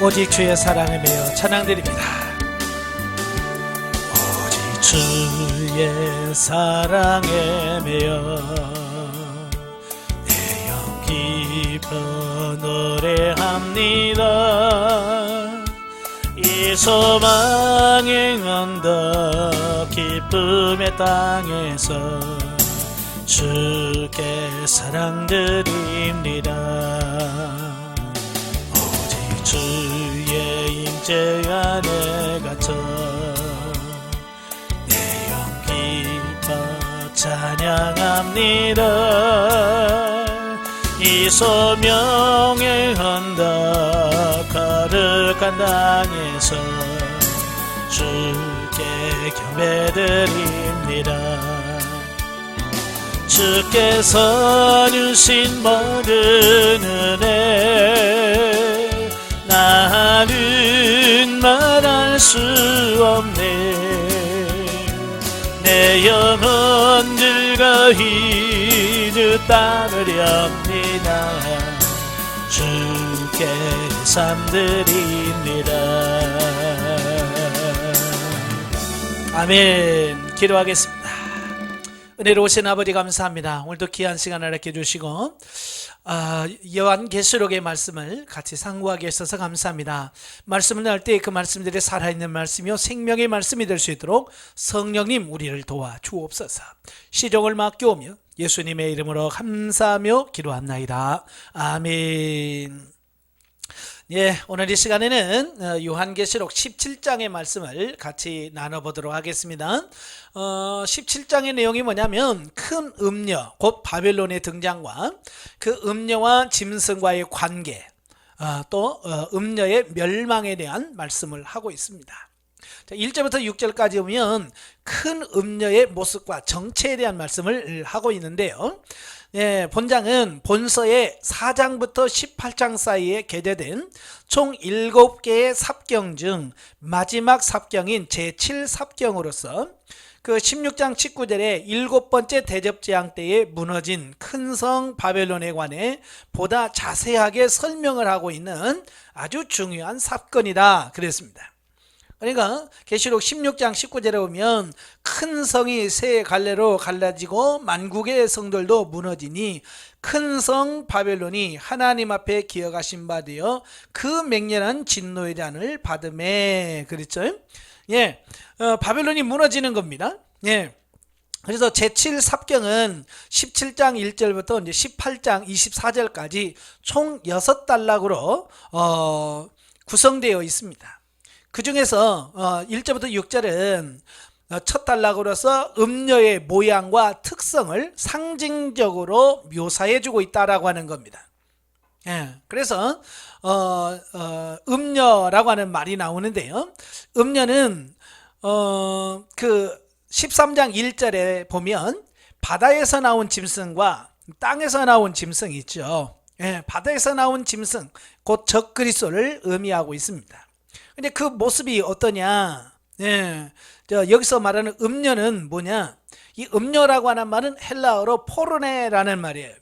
오직 주의 사랑에 매여 찬양드립니다. 오직 주의 사랑에 매여 내 영 기뻐 노래합니다. 이 소망의 언덕 기쁨의 땅에서 주께 사랑드립니다. 오직 주의 임재 안에 갇혀 내 영 기뻐 찬양합니다. 이 소명의 언덕 거룩한 땅에서 주께 경배드립니다. 주께서 주신 모든 은혜 나는 말할 수 없네. 내 영혼 즐거이 주 따르렵니다. 주께 삶드립니다. 아멘. 기도하겠습니다. 은혜로우신 아버지 감사합니다. 오늘도 귀한 시간을 이렇게 주시고 요한계시록의 말씀을 같이 상고하게 하셔서 감사합니다. 말씀을 나눌 때 그 말씀들이 살아있는 말씀이요 생명의 말씀이 될 수 있도록 성령님 우리를 도와 주옵소서. 시종을 맡겨오며 예수님의 이름으로 감사하며 기도합나이다. 아멘. 예, 오늘 이 시간에는 요한계시록 17장의 말씀을 같이 나눠보도록 하겠습니다. 17장의 내용이 뭐냐면 큰 음녀, 곧 바벨론의 등장과 그 음녀와 짐승과의 관계, 또 음녀의 멸망에 대한 말씀을 하고 있습니다. 1절부터 6절까지 보면 큰 음녀의 모습과 정체에 대한 말씀을 하고 있는데요. 예, 본장은 본서의 4장부터 18장 사이에 게재된 총 7개의 삽경 중 마지막 삽경인 제7삽경으로서 그 16장 19절에 7번째 대접재앙 때에 무너진 큰 성 바벨론에 관해 보다 자세하게 설명을 하고 있는 아주 중요한 사건이다 그랬습니다. 그러니까 계시록 16장 19절에 보면 큰 성이 세 갈래로 갈라지고 만국의 성들도 무너지니 큰 성 바벨론이 하나님 앞에 기어가신 바 되어 그 맹렬한 진노의 잔을 받음에 그랬죠. 예, 바벨론이 무너지는 겁니다. 예. 그래서 제7삽경은 17장 1절부터 이제 18장 24절까지 총 6단락으로 구성되어 있습니다. 그 중에서 1절부터 6절은 첫 단락으로서 음녀의 모양과 특성을 상징적으로 묘사해주고 있다라고 하는 겁니다. 예, 그래서 음녀라고 하는 말이 나오는데요. 음녀는 그 13장 1절에 보면 바다에서 나온 짐승과 땅에서 나온 짐승이 있죠. 예, 바다에서 나온 짐승, 곧 적그리스도를 의미하고 있습니다. 근데 그 모습이 어떠냐? 예, 여기서 말하는 음녀는 뭐냐? 이 음녀라고 하는 말은 헬라어로 포르네라는 말이에요.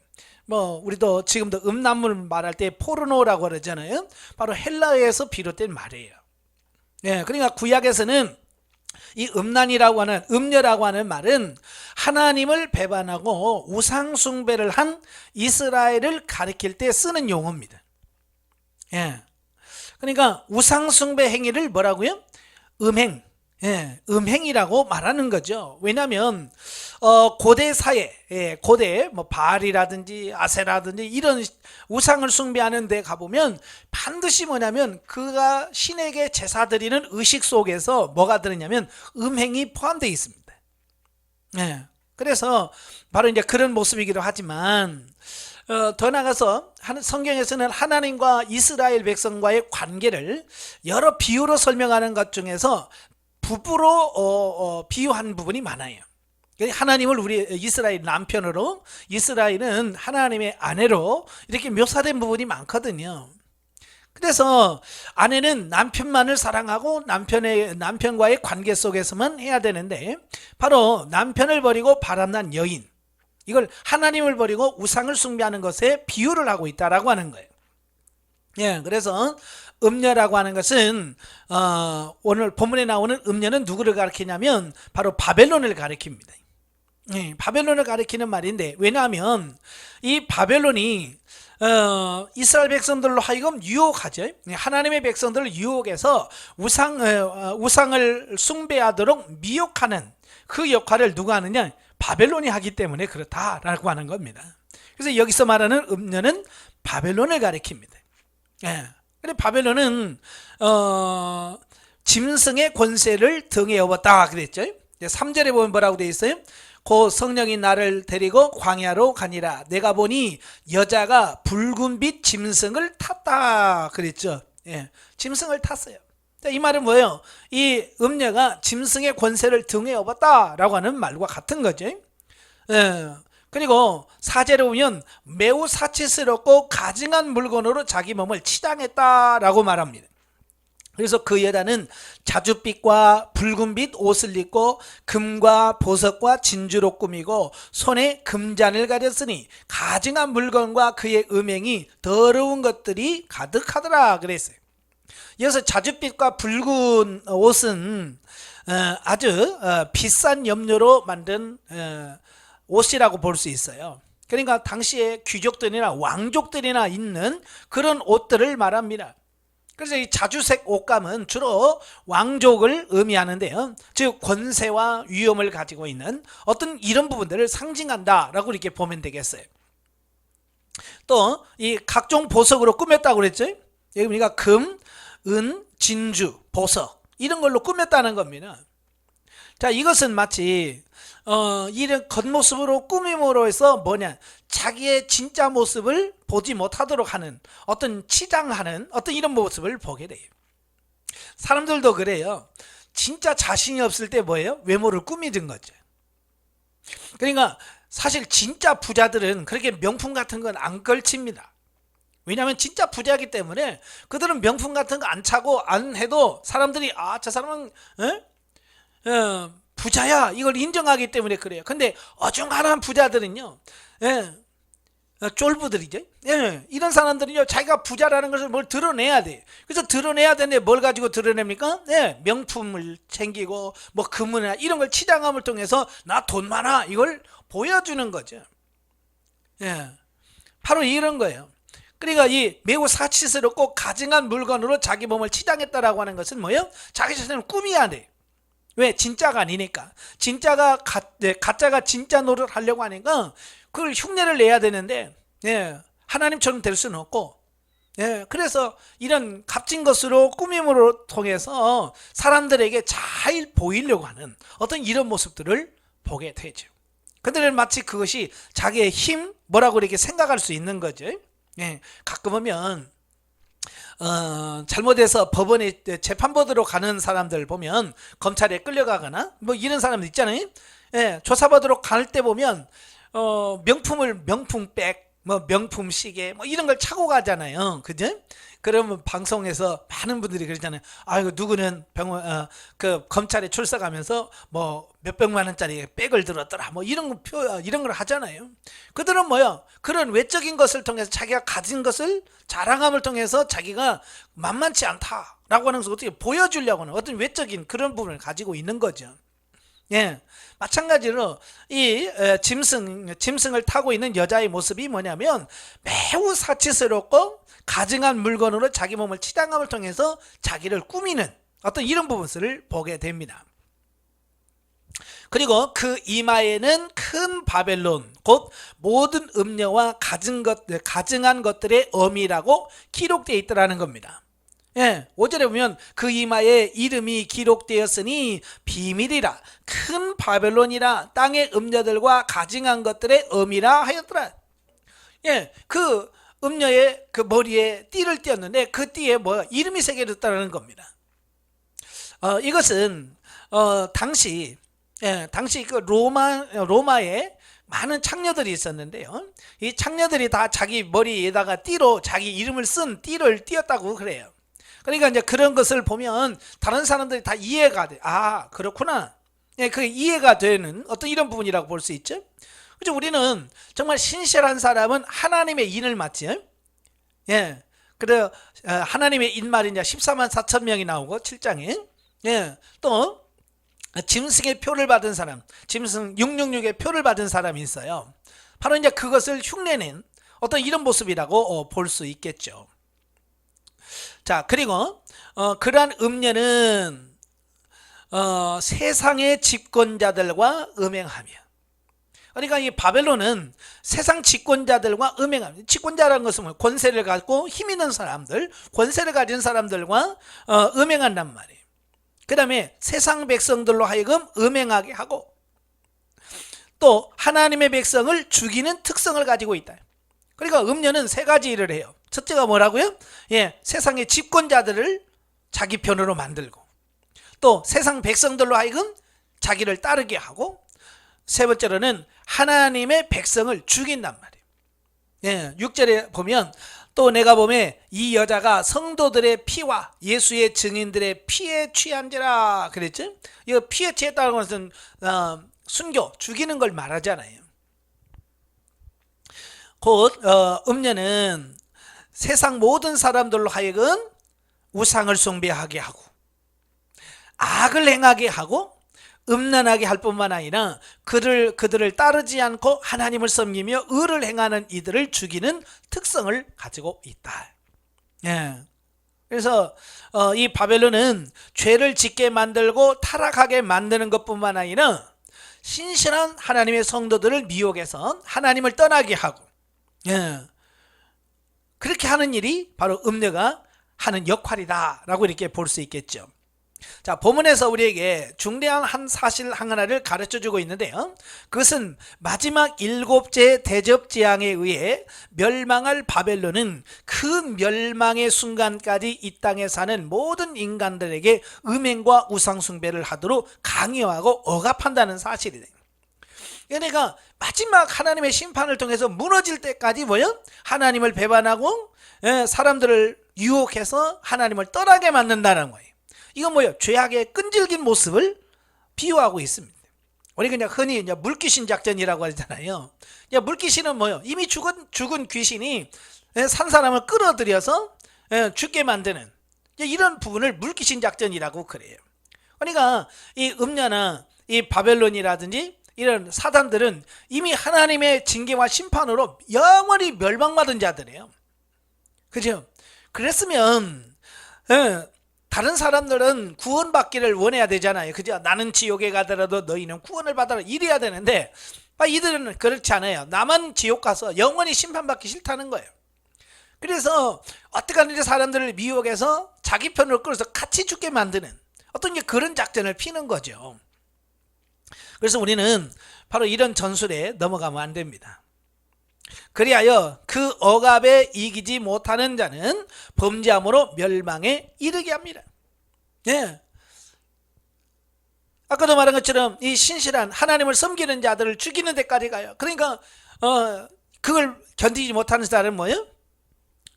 뭐 우리도 지금도 음란물 말할 때 포르노라고 그러잖아요. 바로 헬라어에서 비롯된 말이에요. 예, 그러니까 구약에서는 이 음란이라고 하는 음녀라고 하는 말은 하나님을 배반하고 우상 숭배를 한 이스라엘을 가리킬 때 쓰는 용어입니다. 예. 그러니까 우상숭배 행위를 뭐라고요? 음행, 예, 음행이라고 말하는 거죠. 왜냐하면 고대 사회, 예, 고대 뭐 바알이라든지 아세라든지 이런 우상을 숭배하는 데 가보면 반드시 뭐냐면 그가 신에게 제사 드리는 의식 속에서 뭐가 들었냐면 음행이 포함되어 있습니다. 예, 그래서 바로 이제 그런 모습이기도 하지만 더 나아가서 성경에서는 하나님과 이스라엘 백성과의 관계를 여러 비유로 설명하는 것 중에서 부부로 비유한 부분이 많아요. 하나님을 우리 이스라엘 남편으로, 이스라엘은 하나님의 아내로 이렇게 묘사된 부분이 많거든요. 그래서 아내는 남편만을 사랑하고 남편과의 관계 속에서만 해야 되는데 바로 남편을 버리고 바람난 여인, 이걸 하나님을 버리고 우상을 숭배하는 것에 비유를 하고 있다라고 하는 거예요. 예, 그래서 음녀라고 하는 것은 오늘 본문에 나오는 음녀는 누구를 가리키냐면 바로 바벨론을 가리킵니다. 바벨론을 가리키는 말인데, 왜냐하면 이 바벨론이 이스라엘 백성들로 하여금 유혹하죠. 하나님의 백성들을 유혹해서 우상을 숭배하도록 미혹하는 그 역할을 누가 하느냐? 바벨론이 하기 때문에 그렇다라고 하는 겁니다. 그래서 여기서 말하는 음녀는 바벨론을 가리킵니다. 근데 바벨론은 짐승의 권세를 등에 업었다 그랬죠. 3절에 보면 뭐라고 되어 있어요? 고 성령이 나를 데리고 광야로 가니라. 내가 보니 여자가 붉은빛 짐승을 탔다 그랬죠. 짐승을 탔어요. 이 말은 뭐예요? 이 음녀가 짐승의 권세를 등에 업었다라고 하는 말과 같은 거죠. 그리고 4절에 보면 매우 사치스럽고 가증한 물건으로 자기 몸을 치장했다라고 말합니다. 그래서 그 여자는 자줏빛과 붉은빛 옷을 입고 금과 보석과 진주로 꾸미고 손에 금잔을 가졌으니 가증한 물건과 그의 음행이 더러운 것들이 가득하더라 그랬어요. 여기서 자줏빛과 붉은 옷은 아주 비싼 염료로 만든 옷이라고 볼 수 있어요. 그러니까 당시에 귀족들이나 왕족들이나 있는 그런 옷들을 말합니다. 그래서 이 자주색 옷감은 주로 왕족을 의미하는데요. 즉 권세와 위엄을 가지고 있는 어떤 이런 부분들을 상징한다라고 이렇게 보면 되겠어요. 또 이 각종 보석으로 꾸몄다고 그랬죠. 여기 보니까 금, 은, 진주, 보석 이런 걸로 꾸몄다는 겁니다. 자, 이것은 마치 이런 겉모습으로 꾸밈으로 해서 뭐냐, 자기의 진짜 모습을 보지 못하도록 하는 어떤 치장하는 어떤 이런 모습을 보게 돼요. 사람들도 그래요. 진짜 자신이 없을 때 뭐예요? 외모를 꾸미는 거죠. 그러니까 사실 진짜 부자들은 그렇게 명품 같은 건 안 걸칩니다. 왜냐하면 진짜 부자이기 때문에 그들은 명품 같은 거 안 차고 안 해도 사람들이 저 사람은 부자야 이걸 인정하기 때문에 그래요. 근데 어중간한 부자들은요, 쫄부들이죠. 이런 사람들은요, 자기가 부자라는 것을 뭘 드러내야 돼. 그래서 드러내야 되는데 뭘 가지고 드러냅니까? 명품을 챙기고 뭐 금이나 이런 걸 치장함을 통해서 나 돈 많아 이걸 보여주는 거죠. 바로 이런 거예요. 그러니까 이 매우 사치스럽고 가증한 물건으로 자기 몸을 치장했다라고 하는 것은 뭐예요? 자기 자신을 꾸미야 돼. 왜? 진짜가 아니니까. 가짜가 진짜 노릇 하려고 하니까 그걸 흉내를 내야 되는데 하나님처럼 될 수는 없고, 그래서 이런 값진 것으로 꾸밈으로 통해서 사람들에게 잘 보이려고 하는 어떤 이런 모습들을 보게 되죠. 그들은 마치 그것이 자기의 힘 뭐라고 이렇게 생각할 수 있는 거죠. 가끔 보면 잘못해서 법원에 재판받으러 가는 사람들 보면 검찰에 끌려가거나 뭐 이런 사람들 있잖아요. 조사받으러 갈 때 보면 명품백, 뭐 명품 시계 뭐 이런 걸 차고 가잖아요. 그죠? 그러면 방송에서 많은 분들이 그러잖아요. 아이고 누구는 그 검찰에 출석하면서 뭐 몇백만 원짜리 백을 들었더라. 뭐 이런 걸 하잖아요. 그들은 뭐요? 그런 외적인 것을 통해서 자기가 가진 것을 자랑함을 통해서 자기가 만만치 않다라고 하는 것을 어떻게 보여주려고 하는 어떤 외적인 그런 부분을 가지고 있는 거죠. 마찬가지로 이 짐승을 타고 있는 여자의 모습이 뭐냐면 매우 사치스럽고 가증한 물건으로 자기 몸을 치장함을 통해서 자기를 꾸미는 어떤 이런 부분을 보게 됩니다. 그리고 그 이마에는 큰 바벨론 곧 모든 음녀와 가증한 것들의 어미라고 기록되어 있더라는 겁니다. 5절에 보면 그 이마에 이름이 기록되었으니 비밀이라 큰 바벨론이라 땅의 음녀들과 가증한 것들의 어미라 하였더라. 그 음녀의 그 머리에 띠를 띄었는데 그 띠에 이름이 새겨졌다는 겁니다. 이것은 당시 그 로마에 많은 창녀들이 있었는데요. 이 창녀들이 다 자기 머리에다가 띠로 자기 이름을 쓴 띠를 띄었다고 그래요. 그러니까 이제 그런 것을 보면 다른 사람들이 다 이해가 돼. 아, 그렇구나. 그 이해가 되는 어떤 이런 부분이라고 볼 수 있죠. 그죠? 우리는 정말 신실한 사람은 하나님의 인을 맡지. 그래 하나님의 인말이냐 14만 4천 명이 나오고 7장에 또 짐승의 표를 받은 사람, 짐승 666의 표를 받은 사람이 있어요. 바로 이제 그것을 흉내낸 어떤 이런 모습이라고 볼 수 있겠죠. 자, 그리고 그러한 음녀는 세상의 집권자들과 음행하며, 그러니까 이 바벨론은 세상 집권자들과 음행하며, 집권자라는 것은 권세를 갖고 힘 있는 사람들, 권세를 가진 사람들과 음행한단 말이에요. 그 다음에 세상 백성들로 하여금 음행하게 하고, 또 하나님의 백성을 죽이는 특성을 가지고 있다. 그러니까 음녀는 세 가지 일을 해요. 첫째가 뭐라고요? 세상의 집권자들을 자기 편으로 만들고, 또 세상 백성들로 하여금 자기를 따르게 하고, 세 번째로는 하나님의 백성을 죽인단 말이에요. 6절에 보면 또 내가 보면 이 여자가 성도들의 피와 예수의 증인들의 피에 취한지라 그랬죠. 이 피에 취했다는 것은 순교, 죽이는 걸 말하잖아요. 곧 음녀는 세상 모든 사람들로 하여금 우상을 숭배하게 하고 악을 행하게 하고 음란하게 할 뿐만 아니라 그들을 따르지 않고 하나님을 섬기며 의를 행하는 이들을 죽이는 특성을 가지고 있다. 그래서 이 바벨론은 죄를 짓게 만들고 타락하게 만드는 것뿐만 아니라 신실한 하나님의 성도들을 미혹해서 하나님을 떠나게 하고, 그렇게 하는 일이 바로 음녀가 하는 역할이다라고 이렇게 볼 수 있겠죠. 자, 본문에서 우리에게 중대한 한 사실 하나를 가르쳐주고 있는데요, 그것은 마지막 7째 대접재앙에 의해 멸망할 바벨론은 그 멸망의 순간까지 이 땅에 사는 모든 인간들에게 음행과 우상숭배를 하도록 강요하고 억압한다는 사실이에요. 그러니까 마지막 하나님의 심판을 통해서 무너질 때까지 하나님을 배반하고 사람들을 유혹해서 하나님을 떠나게 만든다는 거예요. 이건 죄악의 끈질긴 모습을 비유하고 있습니다. 우리 그냥 흔히 이제 물귀신 작전이라고 하잖아요. 물귀신은 이미 죽은 귀신이 산 사람을 끌어들여서 죽게 만드는 이런 부분을 물귀신 작전이라고 그래요. 그러니까 이 음녀나 이 바벨론이라든지 이런 사단들은 이미 하나님의 징계와 심판으로 영원히 멸망받은 자들이에요. 그죠? 그랬으면 다른 사람들은 구원받기를 원해야 되잖아요. 그죠? 나는 지옥에 가더라도 너희는 구원을 받아라 이래야 되는데 이들은 그렇지 않아요. 나만 지옥 가서 영원히 심판받기 싫다는 거예요. 그래서 어떻게 하는지 사람들을 미혹해서 자기 편으로 끌어서 같이 죽게 만드는 어떤 그런 작전을 피는 거죠. 그래서 우리는 바로 이런 전술에 넘어가면 안 됩니다. 그리하여 그 억압에 이기지 못하는 자는 범죄함으로 멸망에 이르게 합니다. 아까도 말한 것처럼 이 신실한 하나님을 섬기는 자들을 죽이는 데까지 가요. 그러니까 그걸 견디지 못하는 자는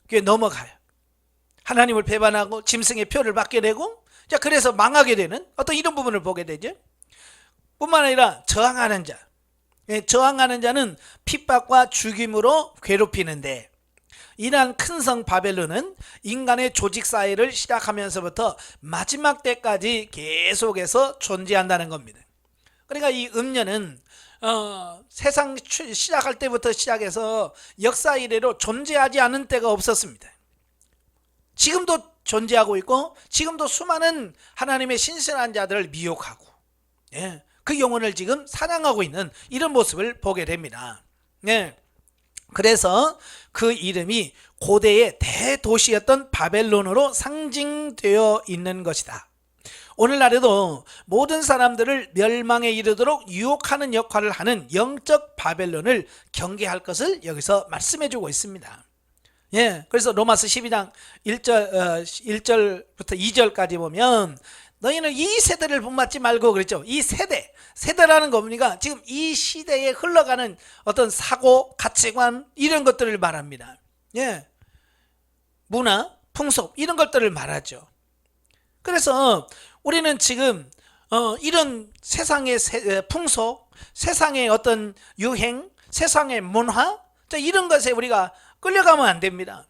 그게 넘어가요. 하나님을 배반하고 짐승의 표를 받게 되고, 그래서 망하게 되는 어떤 이런 부분을 보게 되죠. 뿐만 아니라 저항하는 자, 저항하는 자는 핍박과 죽임으로 괴롭히는데, 이러한 큰 성 바벨론은 인간의 조직 사회를 시작하면서부터 마지막 때까지 계속해서 존재한다는 겁니다. 그러니까 이 음녀는 세상 시작할 때부터 시작해서 역사 이래로 존재하지 않은 때가 없었습니다. 지금도 존재하고 있고, 지금도 수많은 하나님의 신실한 자들을 미혹하고 그 영혼을 지금 사냥하고 있는 이런 모습을 보게 됩니다. 그래서 그 이름이 고대의 대도시였던 바벨론으로 상징되어 있는 것이다. 오늘날에도 모든 사람들을 멸망에 이르도록 유혹하는 역할을 하는 영적 바벨론을 경계할 것을 여기서 말씀해주고 있습니다. 그래서 로마서 12장 1절부터 2절까지 보면 너희는 이 세대를 본받지 말고 그랬죠. 이 세대라는 겁니까? 지금 이 시대에 흘러가는 어떤 사고, 가치관 이런 것들을 말합니다. 문화, 풍속 이런 것들을 말하죠. 그래서 우리는 지금 이런 세상의 풍속, 세상의 어떤 유행, 세상의 문화 이런 것에 우리가 끌려가면 안 됩니다.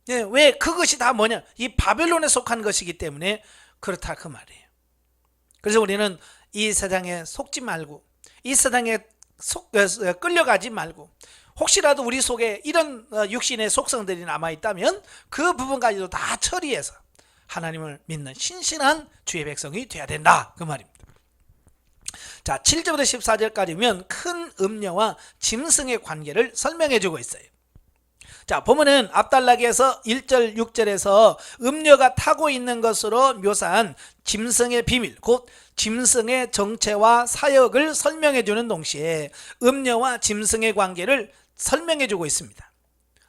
예, 왜 그것이 다 뭐냐? 이 바벨론에 속한 것이기 때문에 그렇다 그 말이에요. 그래서 우리는 이 세상에 속지 말고 이 세상에 끌려가지 말고 혹시라도 우리 속에 이런 육신의 속성들이 남아있다면 그 부분까지도 다 처리해서 하나님을 믿는 신실한 주의 백성이 돼야 된다 그 말입니다. 자, 7절부터 14절까지면 큰 음녀와 짐승의 관계를 설명해 주고 있어요. 자, 보면은 앞달락에서 1절 6절에서 음녀가 타고 있는 것으로 묘사한 짐승의 비밀, 곧 짐승의 정체와 사역을 설명해 주는 동시에 음녀와 짐승의 관계를 설명해 주고 있습니다.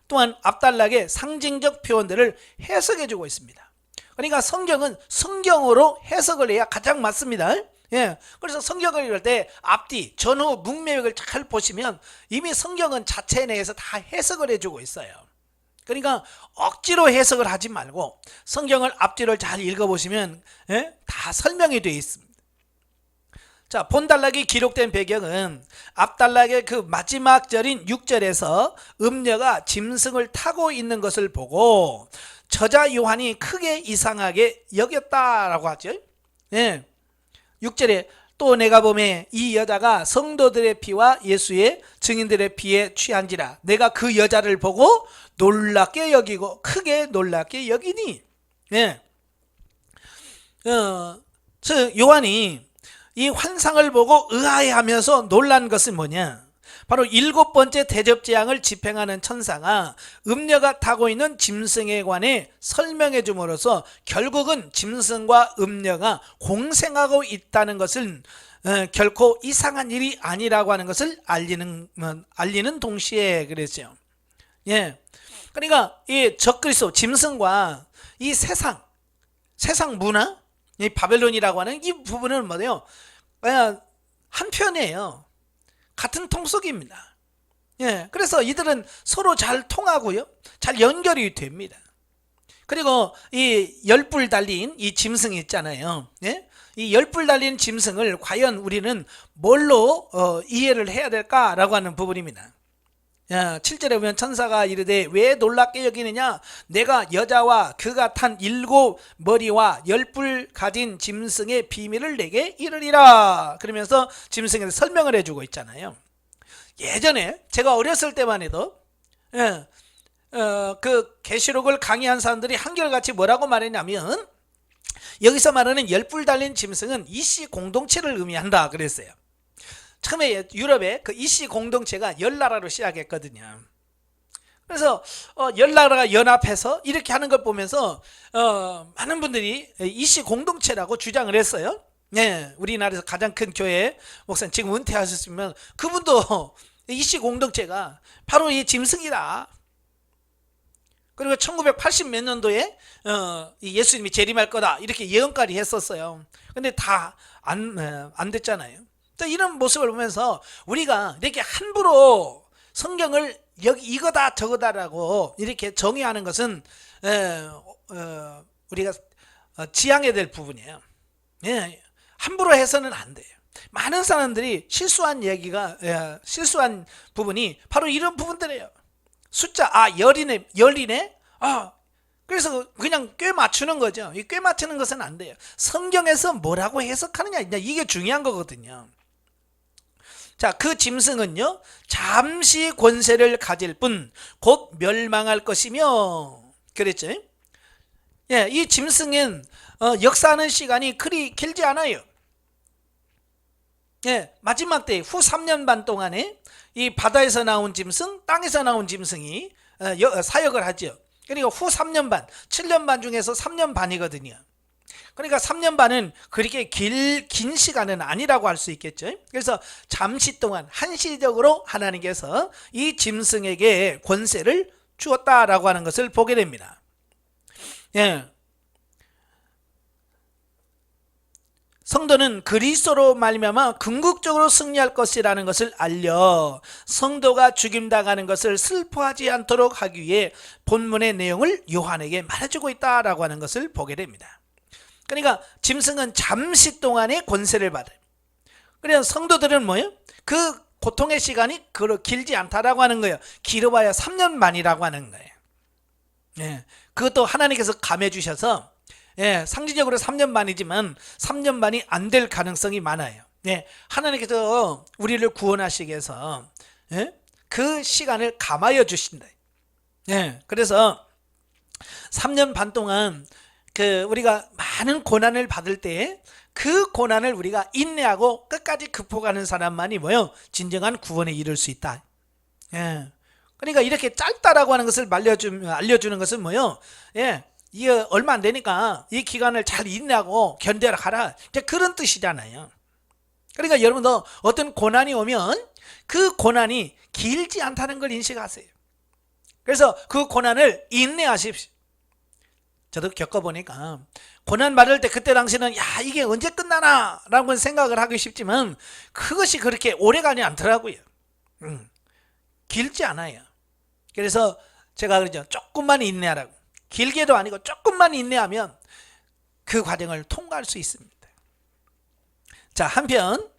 또한 앞달락의 상징적 표현들을 해석해 주고 있습니다. 그러니까 성경은 성경으로 해석을 해야 가장 맞습니다. 예, 그래서 성경을 읽을 때 앞뒤, 전후, 문맥을 잘 보시면 이미 성경은 자체 내에서 다 해석을 해주고 있어요. 그러니까 억지로 해석을 하지 말고 성경을 앞뒤를 잘 읽어보시면 다 설명이 되어 있습니다. 자, 본달락이 기록된 배경은 앞달락의 그 마지막 절인 6절에서 음녀가 짐승을 타고 있는 것을 보고 저자 요한이 크게 이상하게 여겼다라고 하죠. 예. 6절에 또 내가 보매 이 여자가 성도들의 피와 예수의 증인들의 피에 취한지라 내가 그 여자를 보고 놀랍게 여기고 크게 놀랍게 여기니. 예. 요한이 이 환상을 보고 의아해하면서 놀란 것은 뭐냐? 바로 7번째 대접재앙을 집행하는 천사가 음녀가 타고 있는 짐승에 관해 설명해 줌으로써 결국은 짐승과 음녀가 공생하고 있다는 것은 결코 이상한 일이 아니라고 하는 것을 알리는 동시에 그랬어요. 예. 그러니까 이 적그리스도 짐승과 이 세상 문화, 이 바벨론이라고 하는 이 부분은 뭐예요? 한편이에요. 같은 통속입니다. 예, 그래서 이들은 서로 잘 통하고요, 잘 연결이 됩니다. 그리고 이 10뿔 달린 이 짐승이 있잖아요. 예? 이 10뿔 달린 짐승을 과연 우리는 뭘로 이해를 해야 될까라고 하는 부분입니다. 7절에 보면 천사가 이르되 왜 놀랍게 여기느냐? 내가 여자와 그가 탄 7머리와 10뿔 가진 짐승의 비밀을 내게 이르리라. 그러면서 짐승에 대해서 설명을 해주고 있잖아요. 예전에 제가 어렸을 때만 해도 그 계시록을 강의한 사람들이 한결같이 뭐라고 말했냐면 여기서 말하는 10뿔 달린 짐승은 이씨 공동체를 의미한다 그랬어요. 처음에 유럽에 그 이씨 공동체가 10나라로 시작했거든요. 그래서 10나라가 연합해서 이렇게 하는 걸 보면서 많은 분들이 이씨 공동체라고 주장을 했어요. 네, 우리나라에서 가장 큰 교회 목사님 지금 은퇴하셨으면 그분도 이씨 공동체가 바로 이 짐승이다. 그리고 1980 몇 년도에 예수님이 재림할 거다 이렇게 예언까지 했었어요. 근데 다 안 됐잖아요. 이런 모습을 보면서 우리가 이렇게 함부로 성경을 여기 이거다 저거다라고 이렇게 정의하는 것은 우리가 지양해야 될 부분이에요. 함부로 해서는 안 돼요. 많은 사람들이 실수한 부분이 바로 이런 부분들이에요. 숫자 열이네. 그래서 그냥 꽤 맞추는 거죠. 이 꽤 맞추는 것은 안 돼요. 성경에서 뭐라고 해석하느냐 이게 중요한 거거든요. 자, 그 짐승은요 잠시 권세를 가질 뿐 곧 멸망할 것이며 그랬죠. 예, 이 짐승은 역사하는 시간이 그리 길지 않아요. 예, 마지막 때 후 3년 반 동안에 이 바다에서 나온 짐승, 땅에서 나온 짐승이 사역을 하죠. 그리고 후 3년 반, 7년 반 중에서 3년 반이거든요. 그러니까 3년 반은 그렇게 긴 시간은 아니라고 할 수 있겠죠. 그래서 잠시 동안 한시적으로 하나님께서 이 짐승에게 권세를 주었다라고 하는 것을 보게 됩니다. 예. 성도는 그리스도로 말미암아 궁극적으로 승리할 것이라는 것을 알려 성도가 죽임당하는 것을 슬퍼하지 않도록 하기 위해 본문의 내용을 요한에게 말해주고 있다라고 하는 것을 보게 됩니다. 그러니까 짐승은 잠시 동안의 권세를 받아요. 그래서 성도들은 뭐예요? 그 고통의 시간이 길지 않다라고 하는 거예요. 길어봐야 3년 만이라고 하는 거예요. 예, 그것도 하나님께서 감해 주셔서 예, 상징적으로 3년 만이지만 3년 만이 안 될 가능성이 많아요. 예, 하나님께서 우리를 구원하시기 위해서 예, 그 시간을 감하여 주신다. 예, 그래서 3년 반 동안 우리가 많은 고난을 받을 때 그 고난을 우리가 인내하고 끝까지 극복하는 사람만이 뭐요? 진정한 구원에 이를 수 있다. 예. 그러니까 이렇게 짧다라고 하는 것을 알려주는 것은 뭐요? 예. 이게 얼마 안 되니까 이 기간을 잘 인내하고 견뎌라 가라. 이제 그런 뜻이잖아요. 그러니까 여러분도 어떤 고난이 오면 그 고난이 길지 않다는 걸 인식하세요. 그래서 그 고난을 인내하십시오. 저도 겪어보니까 고난 받을 때 그때 당시는 야 이게 언제 끝나나 라고 생각을 하기 쉽지만 그것이 그렇게 오래가지 않더라고요. 길지 않아요. 그래서 제가 그러죠. 조금만 인내하라고. 길게도 아니고 조금만 인내하면 그 과정을 통과할 수 있습니다. 자, 한편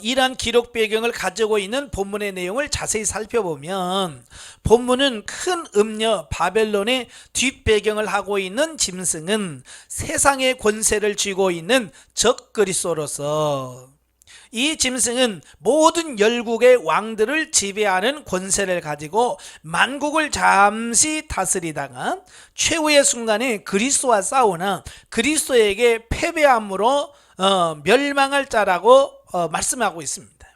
이러한 기록 배경을 가지고 있는 본문의 내용을 자세히 살펴보면 본문은 큰 음녀 바벨론의 뒷배경을 하고 있는 짐승은 세상의 권세를 쥐고 있는 적그리스도로서 이 짐승은 모든 열국의 왕들을 지배하는 권세를 가지고 만국을 잠시 다스리다가 최후의 순간에 그리스도와 싸우나 그리스도에게 패배함으로 멸망할 자라고 말씀하고 있습니다.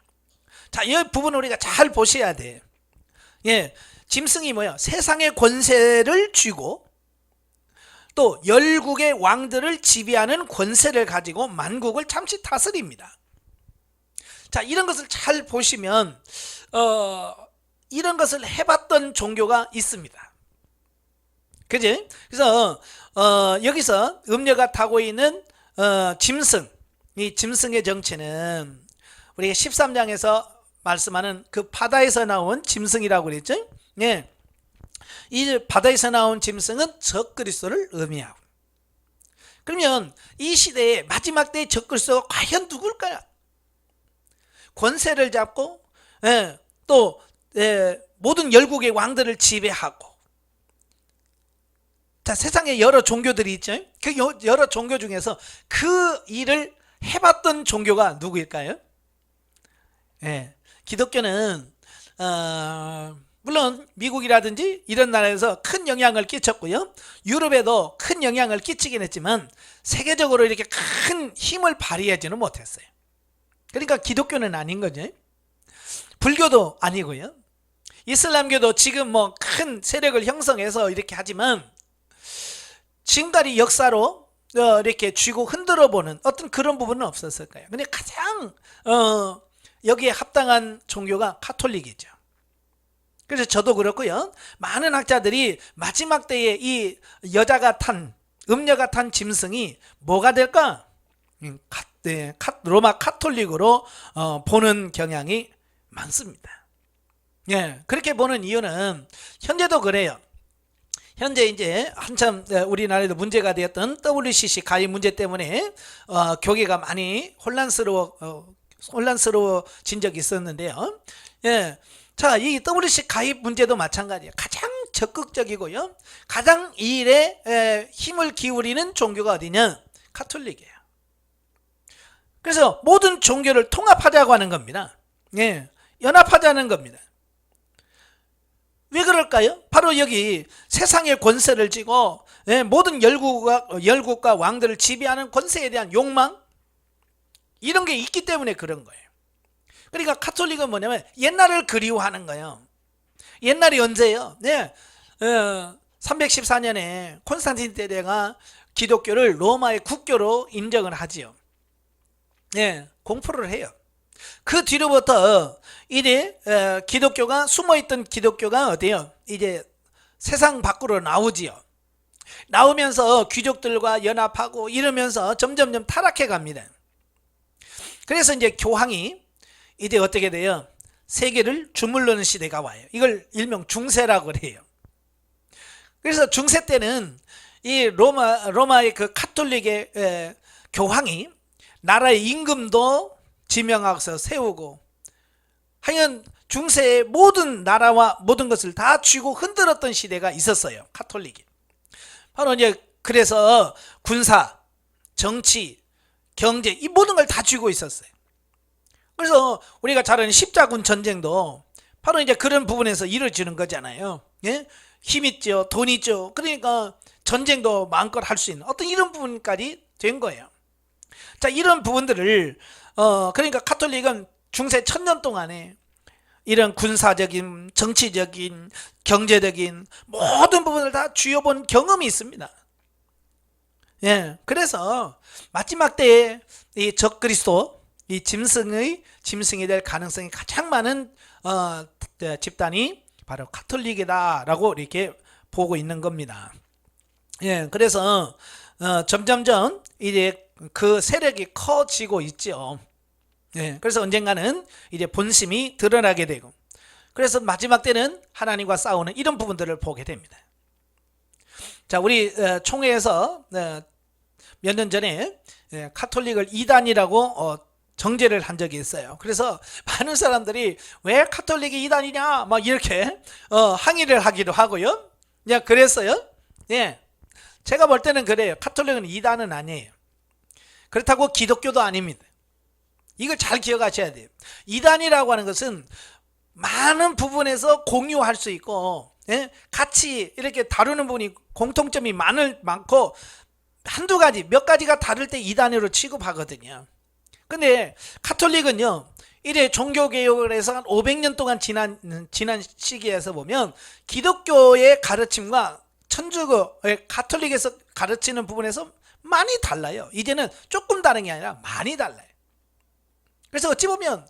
자, 이 부분 우리가 잘 보셔야 돼요. 예, 짐승이 뭐야? 세상의 권세를 쥐고 또 열국의 왕들을 지배하는 권세를 가지고 만국을 잠시 다스립니다. 자, 이런 것을 잘 보시면 이런 것을 해봤던 종교가 있습니다. 그지? 그래서 여기서 음녀가 타고 있는 짐승, 이 짐승의 정체는 우리가 13장에서 말씀하는 그 바다에서 나온 짐승이라고 그랬죠. 예. 이 바다에서 나온 짐승은 적그리스도를 의미하고, 그러면 이 시대의 마지막 때의 적그리스도가 과연 누굴까요? 권세를 잡고 또 모든 열국의 왕들을 지배하고, 자, 세상에 여러 종교들이 있죠. 그 여러 종교 중에서 그 일을 해봤던 종교가 누구일까요? 예, 기독교는 물론 미국이라든지 이런 나라에서 큰 영향을 끼쳤고요, 유럽에도 큰 영향을 끼치긴 했지만 세계적으로 이렇게 큰 힘을 발휘하지는 못했어요. 그러니까 기독교는 아닌 거죠. 불교도 아니고요, 이슬람교도 지금 뭐 큰 세력을 형성해서 이렇게 하지만 지금까지 역사로 이렇게 쥐고 흔들어 보는 어떤 그런 부분은 없었을 거예요. 근데 가장 여기에 합당한 종교가 카톨릭이죠. 그래서 저도 그렇고요, 많은 학자들이 마지막 때에 이 음녀가 탄 짐승이 뭐가 될까? 로마 카톨릭으로 보는 경향이 많습니다. 예, 그렇게 보는 이유는 현재도 그래요. 현재 이제 한참 우리나라에도 문제가 되었던 WCC 가입 문제 때문에 교계가 많이 혼란스러워진 적이 있었는데요. 예, 자, 이 WCC 가입 문제도 마찬가지예요. 가장 적극적이고요, 가장 이 일에 힘을 기울이는 종교가 어디냐? 카톨릭이에요. 그래서 모든 종교를 통합하자고 하는 겁니다. 예, 연합하자는 겁니다. 왜 그럴까요? 바로 여기 세상의 권세를 쥐고 모든 열국과 왕들을 지배하는 권세에 대한 욕망, 이런 게 있기 때문에 그런 거예요. 그러니까 카톨릭은 뭐냐면 옛날을 그리워하는 거예요. 옛날이 언제예요? 네, 314년에 콘스탄틴 대대가 기독교를 로마의 국교로 인정을 하지요. 네, 공포를 해요. 그 뒤로부터 이제 기독교가, 숨어있던 기독교가 어때요? 이제 세상 밖으로 나오지요. 나오면서 귀족들과 연합하고 이러면서 점점점 타락해 갑니다. 그래서 이제 교황이 이제 어떻게 돼요? 세계를 주물르는 시대가 와요. 이걸 일명 중세라고 해요. 그래서 중세 때는 이 로마의 그 카톨릭의 교황이 나라의 임금도 지명하고서 세우고, 하여간 중세의 모든 나라와 모든 것을 다 쥐고 흔들었던 시대가 있었어요. 가톨릭이. 바로 이제 그래서 군사, 정치, 경제 이 모든 걸 다 쥐고 있었어요. 그래서 우리가 잘 아는 십자군 전쟁도 바로 이제 그런 부분에서 이루어지는 거잖아요. 예? 힘 있죠, 돈 있죠. 그러니까 전쟁도 마음껏 할 수 있는 어떤 이런 부분까지 된 거예요. 자, 이런 부분들을 그러니까 가톨릭은 중세 1000년 동안에 이런 군사적인, 정치적인, 경제적인 모든 부분을 다 쥐어본 경험이 있습니다. 예, 그래서 마지막 때에 이 적그리스도, 이 짐승이 될 가능성이 가장 많은 집단이 바로 가톨릭이다라고 이렇게 보고 있는 겁니다. 예, 그래서 점점점 이제 그 세력이 커지고 있죠. 예, 그래서 언젠가는 이제 본심이 드러나게 되고, 그래서 마지막 때는 하나님과 싸우는 이런 부분들을 보게 됩니다. 자, 우리 총회에서 몇 년 전에 가톨릭을 이단이라고 정죄를 한 적이 있어요. 그래서 많은 사람들이 왜 가톨릭이 이단이냐 막 이렇게 항의를 하기도 하고요. 야, 그랬어요. 예, 제가 볼 때는 그래요. 가톨릭은 이단은 아니에요. 그렇다고 기독교도 아닙니다. 이걸 잘 기억하셔야 돼요. 이단이라고 하는 것은 많은 부분에서 공유할 수 있고, 예? 같이 이렇게 다루는 부분이 공통점이 많고 한두 가지, 몇 가지가 다를 때 이단으로 취급하거든요. 근데 가톨릭은요, 이래 종교개혁을 해서 한 500년 동안 지난 시기에서 보면 기독교의 가르침과 천주교의 가톨릭에서 가르치는 부분에서 많이 달라요. 이제는 조금 다른 게 아니라 많이 달라요. 그래서 어찌 보면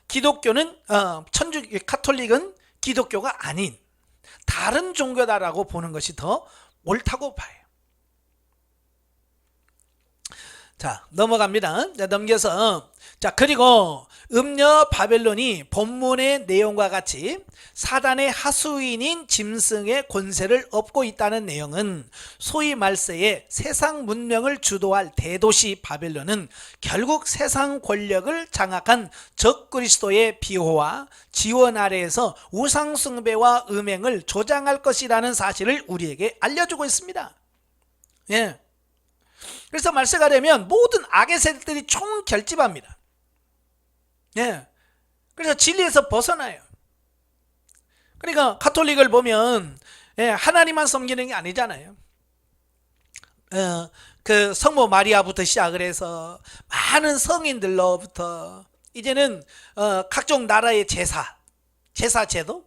기독교는 가톨릭은 기독교가 아닌 다른 종교다라고 보는 것이 더 옳다고 봐요. 자, 넘어갑니다. 자, 넘겨서 자, 그리고 음녀 바벨론이 본문의 내용과 같이 사단의 하수인인 짐승의 권세를 얻고 있다는 내용은 소위 말세에 세상 문명을 주도할 대도시 바벨론은 결국 세상 권력을 장악한 적그리스도의 비호와 지원 아래에서 우상 숭배와 음행을 조장할 것이라는 사실을 우리에게 알려주고 있습니다. 예. 그래서 말세가 되면 모든 악의 세력들이 총결집합니다. 예. 그래서 진리에서 벗어나요. 그러니까 가톨릭을 보면 하나님만 섬기는 게 아니잖아요. 그 성모 마리아부터 시작을 해서 많은 성인들로부터 이제는 각종 나라의 제사 제도,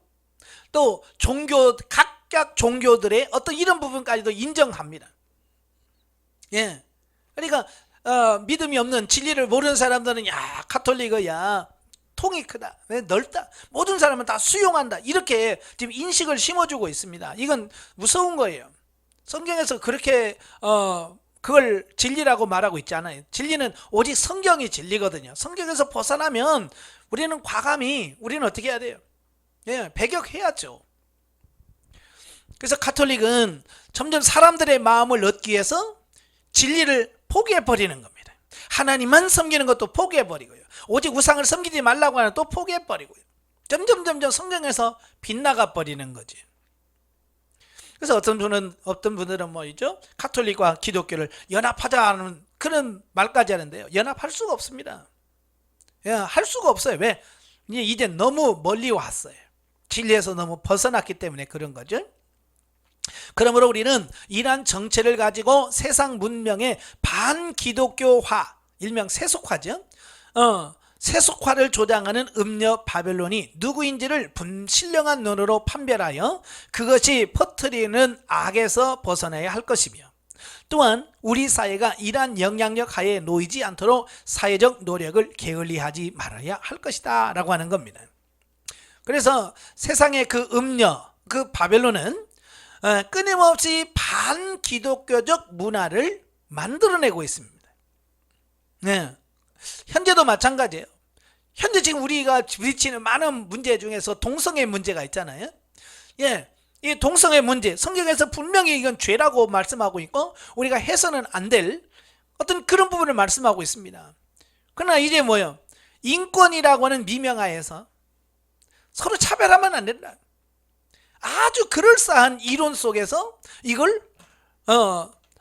또 각각 종교들의 어떤 이런 부분까지도 인정합니다. 예. 그러니까 믿음이 없는 진리를 모르는 사람들은 야, 가톨릭이야 통이 크다, 넓다, 모든 사람은 다 수용한다, 이렇게 지금 인식을 심어주고 있습니다. 이건 무서운 거예요. 성경에서 그렇게 그걸 진리라고 말하고 있지 않아요. 진리는 오직 성경이 진리거든요. 성경에서 벗어나면 우리는 우리는 어떻게 해야 돼요? 예, 배격해야죠. 그래서 가톨릭은 점점 사람들의 마음을 얻기 위해서 진리를 포기해버리는 겁니다. 하나님만 섬기는 것도 포기해버리고요. 오직 우상을 섬기지 말라고 하는 또 포기해버리고요. 점점 성경에서 빗나가 버리는 거지. 그래서 어떤 분들은 뭐죠? 가톨릭과 기독교를 연합하자는 그런 말까지 하는데요. 연합할 수가 없습니다. 할 수가 없어요. 왜? 이제 너무 멀리 왔어요. 진리에서 너무 벗어났기 때문에 그런 거죠. 그러므로 우리는 이러한 정체를 가지고 세상 문명의 반기독교화, 일명 세속화죠. 세속화를 조장하는 음녀 바벨론이 누구인지를 신령한 눈으로 판별하여 그것이 퍼뜨리는 악에서 벗어나야 할 것이며, 또한 우리 사회가 이러한 영향력 하에 놓이지 않도록 사회적 노력을 게을리하지 말아야 할 것이다 라고 하는 겁니다. 그래서 세상의 그 음녀, 그 바벨론은 끊임없이 반기독교적 문화를 만들어내고 있습니다. 네. 현재도 마찬가지예요. 현재 지금 우리가 부딪히는 많은 문제 중에서 동성애 문제가 있잖아요. 예, 이 동성애 문제, 성경에서 분명히 이건 죄라고 말씀하고 있고 우리가 해서는 안 될 어떤 그런 부분을 말씀하고 있습니다. 그러나 이제 뭐요? 인권이라고 하는 미명하에서 서로 차별하면 안 된다. 아주 그럴싸한 이론 속에서 이걸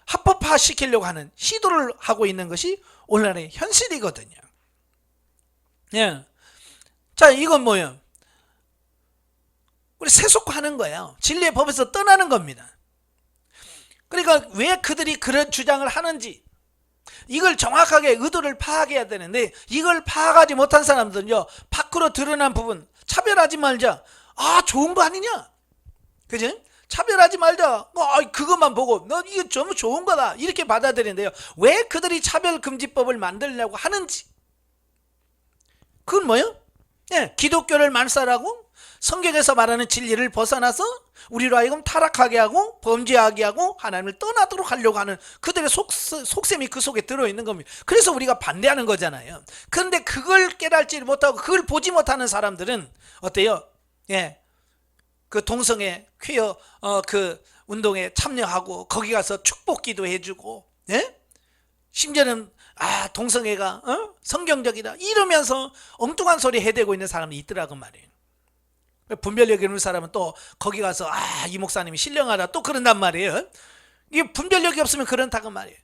합법화 시키려고 하는 시도를 하고 있는 것이 오늘날의 현실이거든요. 예. 자, 이건 뭐예요? 우리 세속화하는 거예요. 진리의 법에서 떠나는 겁니다. 그러니까 왜 그들이 그런 주장을 하는지 이걸 정확하게 의도를 파악해야 되는데, 이걸 파악하지 못한 사람들은요, 밖으로 드러난 부분 차별하지 말자, 아 좋은 거 아니냐, 그지? 차별하지 말자, 그것만 보고 너 이거 너무 좋은 거다 이렇게 받아들이는데요, 왜 그들이 차별금지법을 만들려고 하는지, 그건 뭐예요? 예, 기독교를 말살하고 성경에서 말하는 진리를 벗어나서 우리로 하여금 타락하게 하고 범죄하게 하고 하나님을 떠나도록 하려고 하는 그들의 속셈이 그 속에 들어있는 겁니다. 그래서 우리가 반대하는 거잖아요. 그런데 그걸 깨달지 못하고 그걸 보지 못하는 사람들은 어때요? 예, 그 동성애 퀴어 그 운동에 참여하고 거기 가서 축복기도 해주고, 예? 심지어는 동성애가 성경적이다 이러면서 엉뚱한 소리 해대고 있는 사람이 있더라고 말이에요. 분별력 있는 사람은 또 거기 가서 이 목사님이 신령하다 또 그런단 말이에요. 이게 분별력이 없으면 그런다고 말이에요.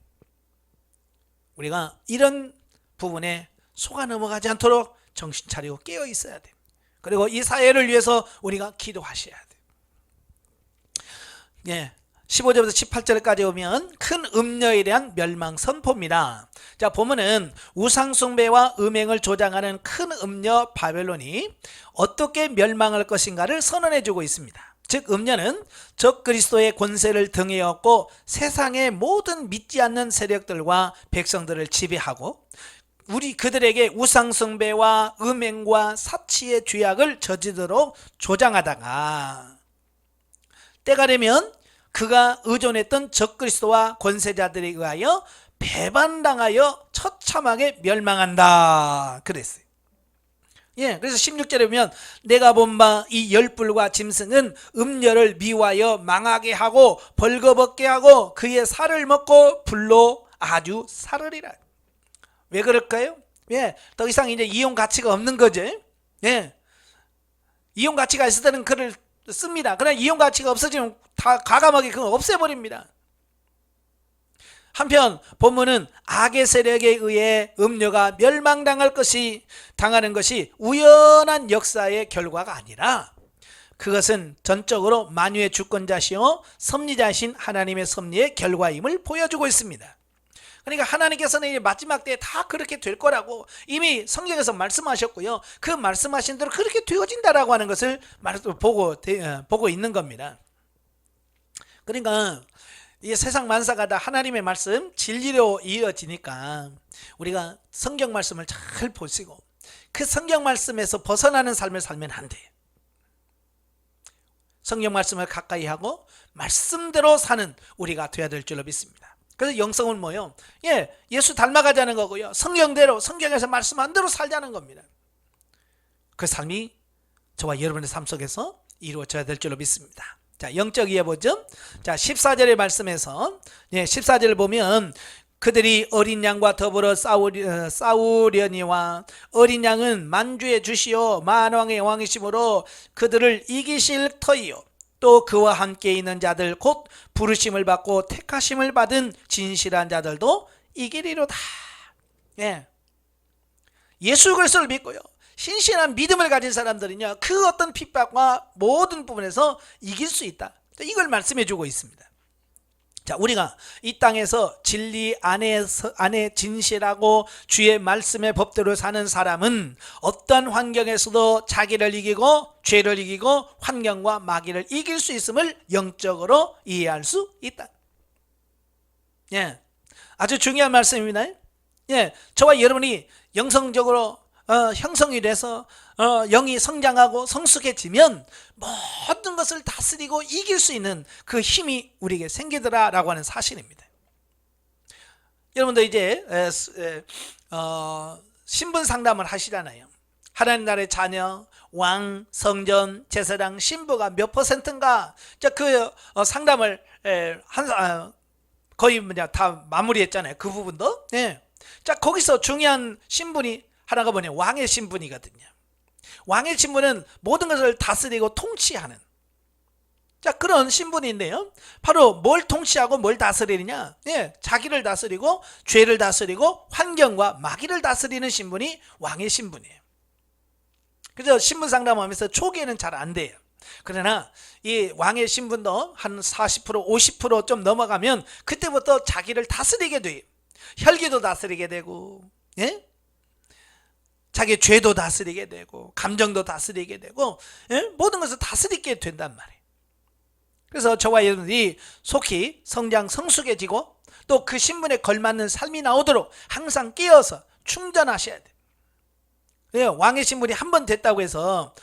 우리가 이런 부분에 속아 넘어가지 않도록 정신 차리고 깨어 있어야 돼요. 그리고 이 사회를 위해서 우리가 기도하셔야 돼요. 예, 15절부터 18절까지 오면 큰 음녀에 대한 멸망 선포입니다. 자, 보면은 우상숭배와 음행을 조장하는 큰 음녀 바벨론이 어떻게 멸망할 것인가를 선언해 주고 있습니다. 즉 음녀는 적그리스도의 권세를 등에 업고 세상의 모든 믿지 않는 세력들과 백성들을 지배하고 그들에게 우상숭배와 음행과 사치의 죄악을 저지르도록 조장하다가 때가 되면 그가 의존했던 적그리스도와 권세자들에 의하여 배반당하여 처참하게 멸망한다 그랬어요. 예, 그래서 16절에 보면 내가 본 바 이 열불과 짐승은 음녀를 미워하여 망하게 하고 벌거벗게 하고 그의 살을 먹고 불로 아주 사르리라. 왜 그럴까요? 예, 더 이상 이제 이용 가치가 없는 거죠. 예, 이용 가치가 있을 때는 그를 씁니다. 그러나 이용 가치가 없어지면 다 과감하게 그걸 없애버립니다. 한편 본문은 악의 세력에 의해 음녀가 멸망당할 것이 당하는 것이 우연한 역사의 결과가 아니라 그것은 전적으로 만유의 주권자시요 섭리자신 하나님의 섭리의 결과임을 보여주고 있습니다. 그러니까 하나님께서는 이제 마지막 때에 다 그렇게 될 거라고 이미 성경에서 말씀하셨고요, 그 말씀하신 대로 그렇게 되어진다라고 하는 것을 보고 있는 겁니다. 그러니까 이 세상 만사가 다 하나님의 말씀 진리로 이어지니까 우리가 성경 말씀을 잘 보시고 그 성경 말씀에서 벗어나는 삶을 살면 안 돼요. 성경 말씀을 가까이 하고 말씀대로 사는 우리가 되어야 될 줄로 믿습니다. 그래서 영성은 뭐예요? 예, 예수 닮아가자는 거고요, 성경대로 성경에서 말씀한 대로 살자는 겁니다. 그 삶이 저와 여러분의 삶 속에서 이루어져야 될 줄로 믿습니다. 자, 영적 이해 보죠. 자, 14절의 말씀에서 14절을 보면 그들이 어린 양과 더불어 싸우려니와 어린 양은 만주의 주시오 만왕의 왕이시므로 그들을 이기실 터이요 또 그와 함께 있는 자들 곧 부르심을 받고 택하심을 받은 진실한 자들도 이기리로다. 예, 예수 그리스도를 믿고요 신실한 믿음을 가진 사람들은요 그 어떤 핍박과 모든 부분에서 이길 수 있다, 이걸 말씀해 주고 있습니다. 자, 우리가 이 땅에서 진리 안에 진실하고 주의 말씀의 법대로 사는 사람은 어떤 환경에서도 자기를 이기고 죄를 이기고 환경과 마귀를 이길 수 있음을 영적으로 이해할 수 있다. 예, 아주 중요한 말씀입니다. 예, 저와 여러분이 영성적으로 형성이 돼서 영이 성장하고 성숙해지면 모든 것을 다스리고 이길 수 있는 그 힘이 우리에게 생기더라라고 하는 사실입니다. 여러분도 이제 신분 상담을 하시잖아요. 하나님 나라의 자녀, 왕, 성전, 제사장, 신부가 몇 %인가 그 상담을 거의 다 마무리했잖아요. 그 부분도. 네. 자, 거기서 중요한 신분이 하나가 뭐냐, 왕의 신분이거든요. 왕의 신분은 모든 것을 다스리고 통치하는, 자, 그런 신분인데요. 바로 뭘 통치하고 뭘 다스리느냐? 예, 자기를 다스리고 죄를 다스리고 환경과 마귀를 다스리는 신분이 왕의 신분이에요. 그래서 신분 상담하면서 초기에는 잘 안 돼요. 그러나 이 왕의 신분도 한 40%, 50% 넘어가면 그때부터 자기를 다스리게 돼요. 혈기도 다스리게 되고, 예? 자기 죄도 다스리게 되고, 감정도 다스리게 되고, 예? 모든 것을 다스리게 된단 말이에요. 그래서 저와 여러분들이 속히 성장 성숙해지고 또 그 신분에 걸맞는 삶이 나오도록 항상 깨어서 충전하셔야 돼요. 왕의 신분이 한 번 됐다고 해서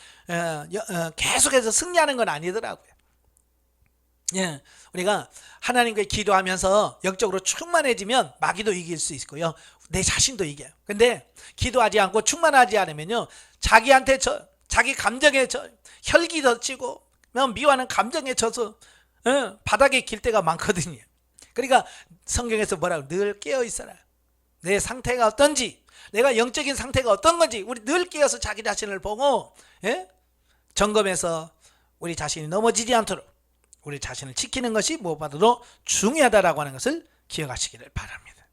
계속해서 승리하는 건 아니더라고요. 예, 우리가 하나님께 기도하면서 영적으로 충만해지면 마귀도 이길 수 있고요, 내 자신도 이겨요. 근데 기도하지 않고 충만하지 않으면요, 자기한테 자기 감정에 혈기도 찌고 미워하는 감정에 져서 바닥에 길 때가 많거든요. 그러니까 성경에서 뭐라고, 늘 깨어 있어라. 내 상태가 어떤지, 내가 영적인 상태가 어떤 건지 우리 늘 깨어서 자기 자신을 보고, 예? 점검해서 우리 자신이 넘어지지 않도록 우리 자신을 지키는 것이 무엇보다도 중요하다라고 하는 것을 기억하시기를 바랍니다.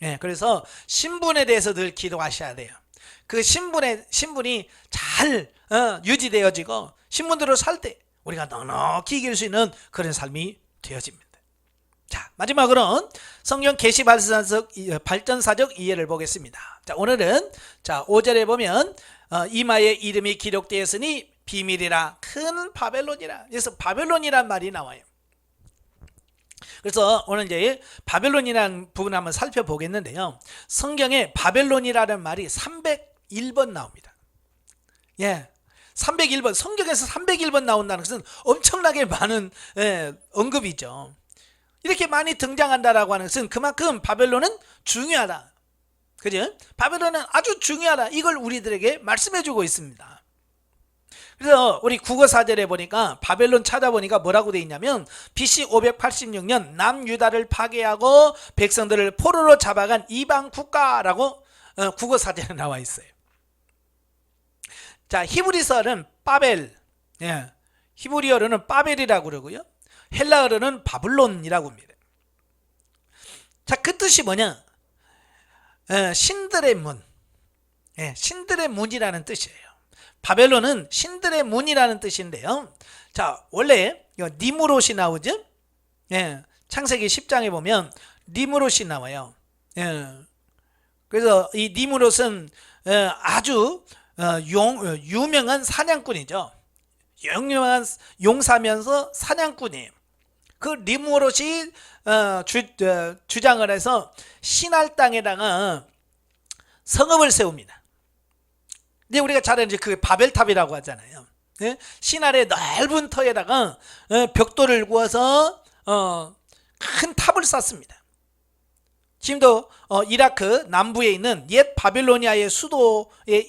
예, 그래서 신분에 대해서 늘 기도하셔야 돼요. 그 신분이 잘 유지되어지고 신분대로 살 때 우리가 넉넉히 이길 수 있는 그런 삶이 되어집니다. 자, 마지막으로 성경 계시 발전사적 이해를 보겠습니다. 자, 오늘은 5절에 보면 이마에 이름이 기록되었으니 비밀이라 큰 바벨론이라. 그래서 바벨론이란 말이 나와요. 그래서 오늘 이제 바벨론이라는 부분 한번 살펴보겠는데요. 성경에 바벨론이라는 말이 301번 나옵니다. 예. 301번, 성경에서 301번 나온다는 것은 엄청나게 많은 언급이죠. 이렇게 많이 등장한다라고 하는 것은 그만큼 바벨론은 중요하다. 그죠? 바벨론은 아주 중요하다. 이걸 우리들에게 말씀해주고 있습니다. 그래서 우리 국어사전에 보니까 바벨론 찾아보니까 뭐라고 되어 있냐면 BC 586년 남유다를 파괴하고 백성들을 포로로 잡아간 이방 국가라고 국어사전에 나와 있어요. 자, 히브리서는 바벨, 예, 히브리어로는 바벨이라고 그러고요, 헬라어로는 바블론이라고 합니다. 자, 그 뜻이 뭐냐? 신들의 문, 예, 신들의 문이라는 뜻이에요. 바벨론은 신들의 문이라는 뜻인데요. 자, 원래 니무롯이 나오죠? 예, 창세기 10장에 보면 니무롯이 나와요. 예, 그래서 이 니무롯은 아주 유명한 사냥꾼이죠. 유명한 용사면서 사냥꾼이에요. 그 니무롯이 주장을 해서 신할 땅에다가 성읍을 세웁니다. 근데 우리가 잘 아는 그 바벨탑이라고 하잖아요. 예? 신할의 넓은 터에다가 벽돌을 구워서 큰 탑을 쌓습니다. 지금도 이라크 남부에 있는 옛 바벨로니아의 수도의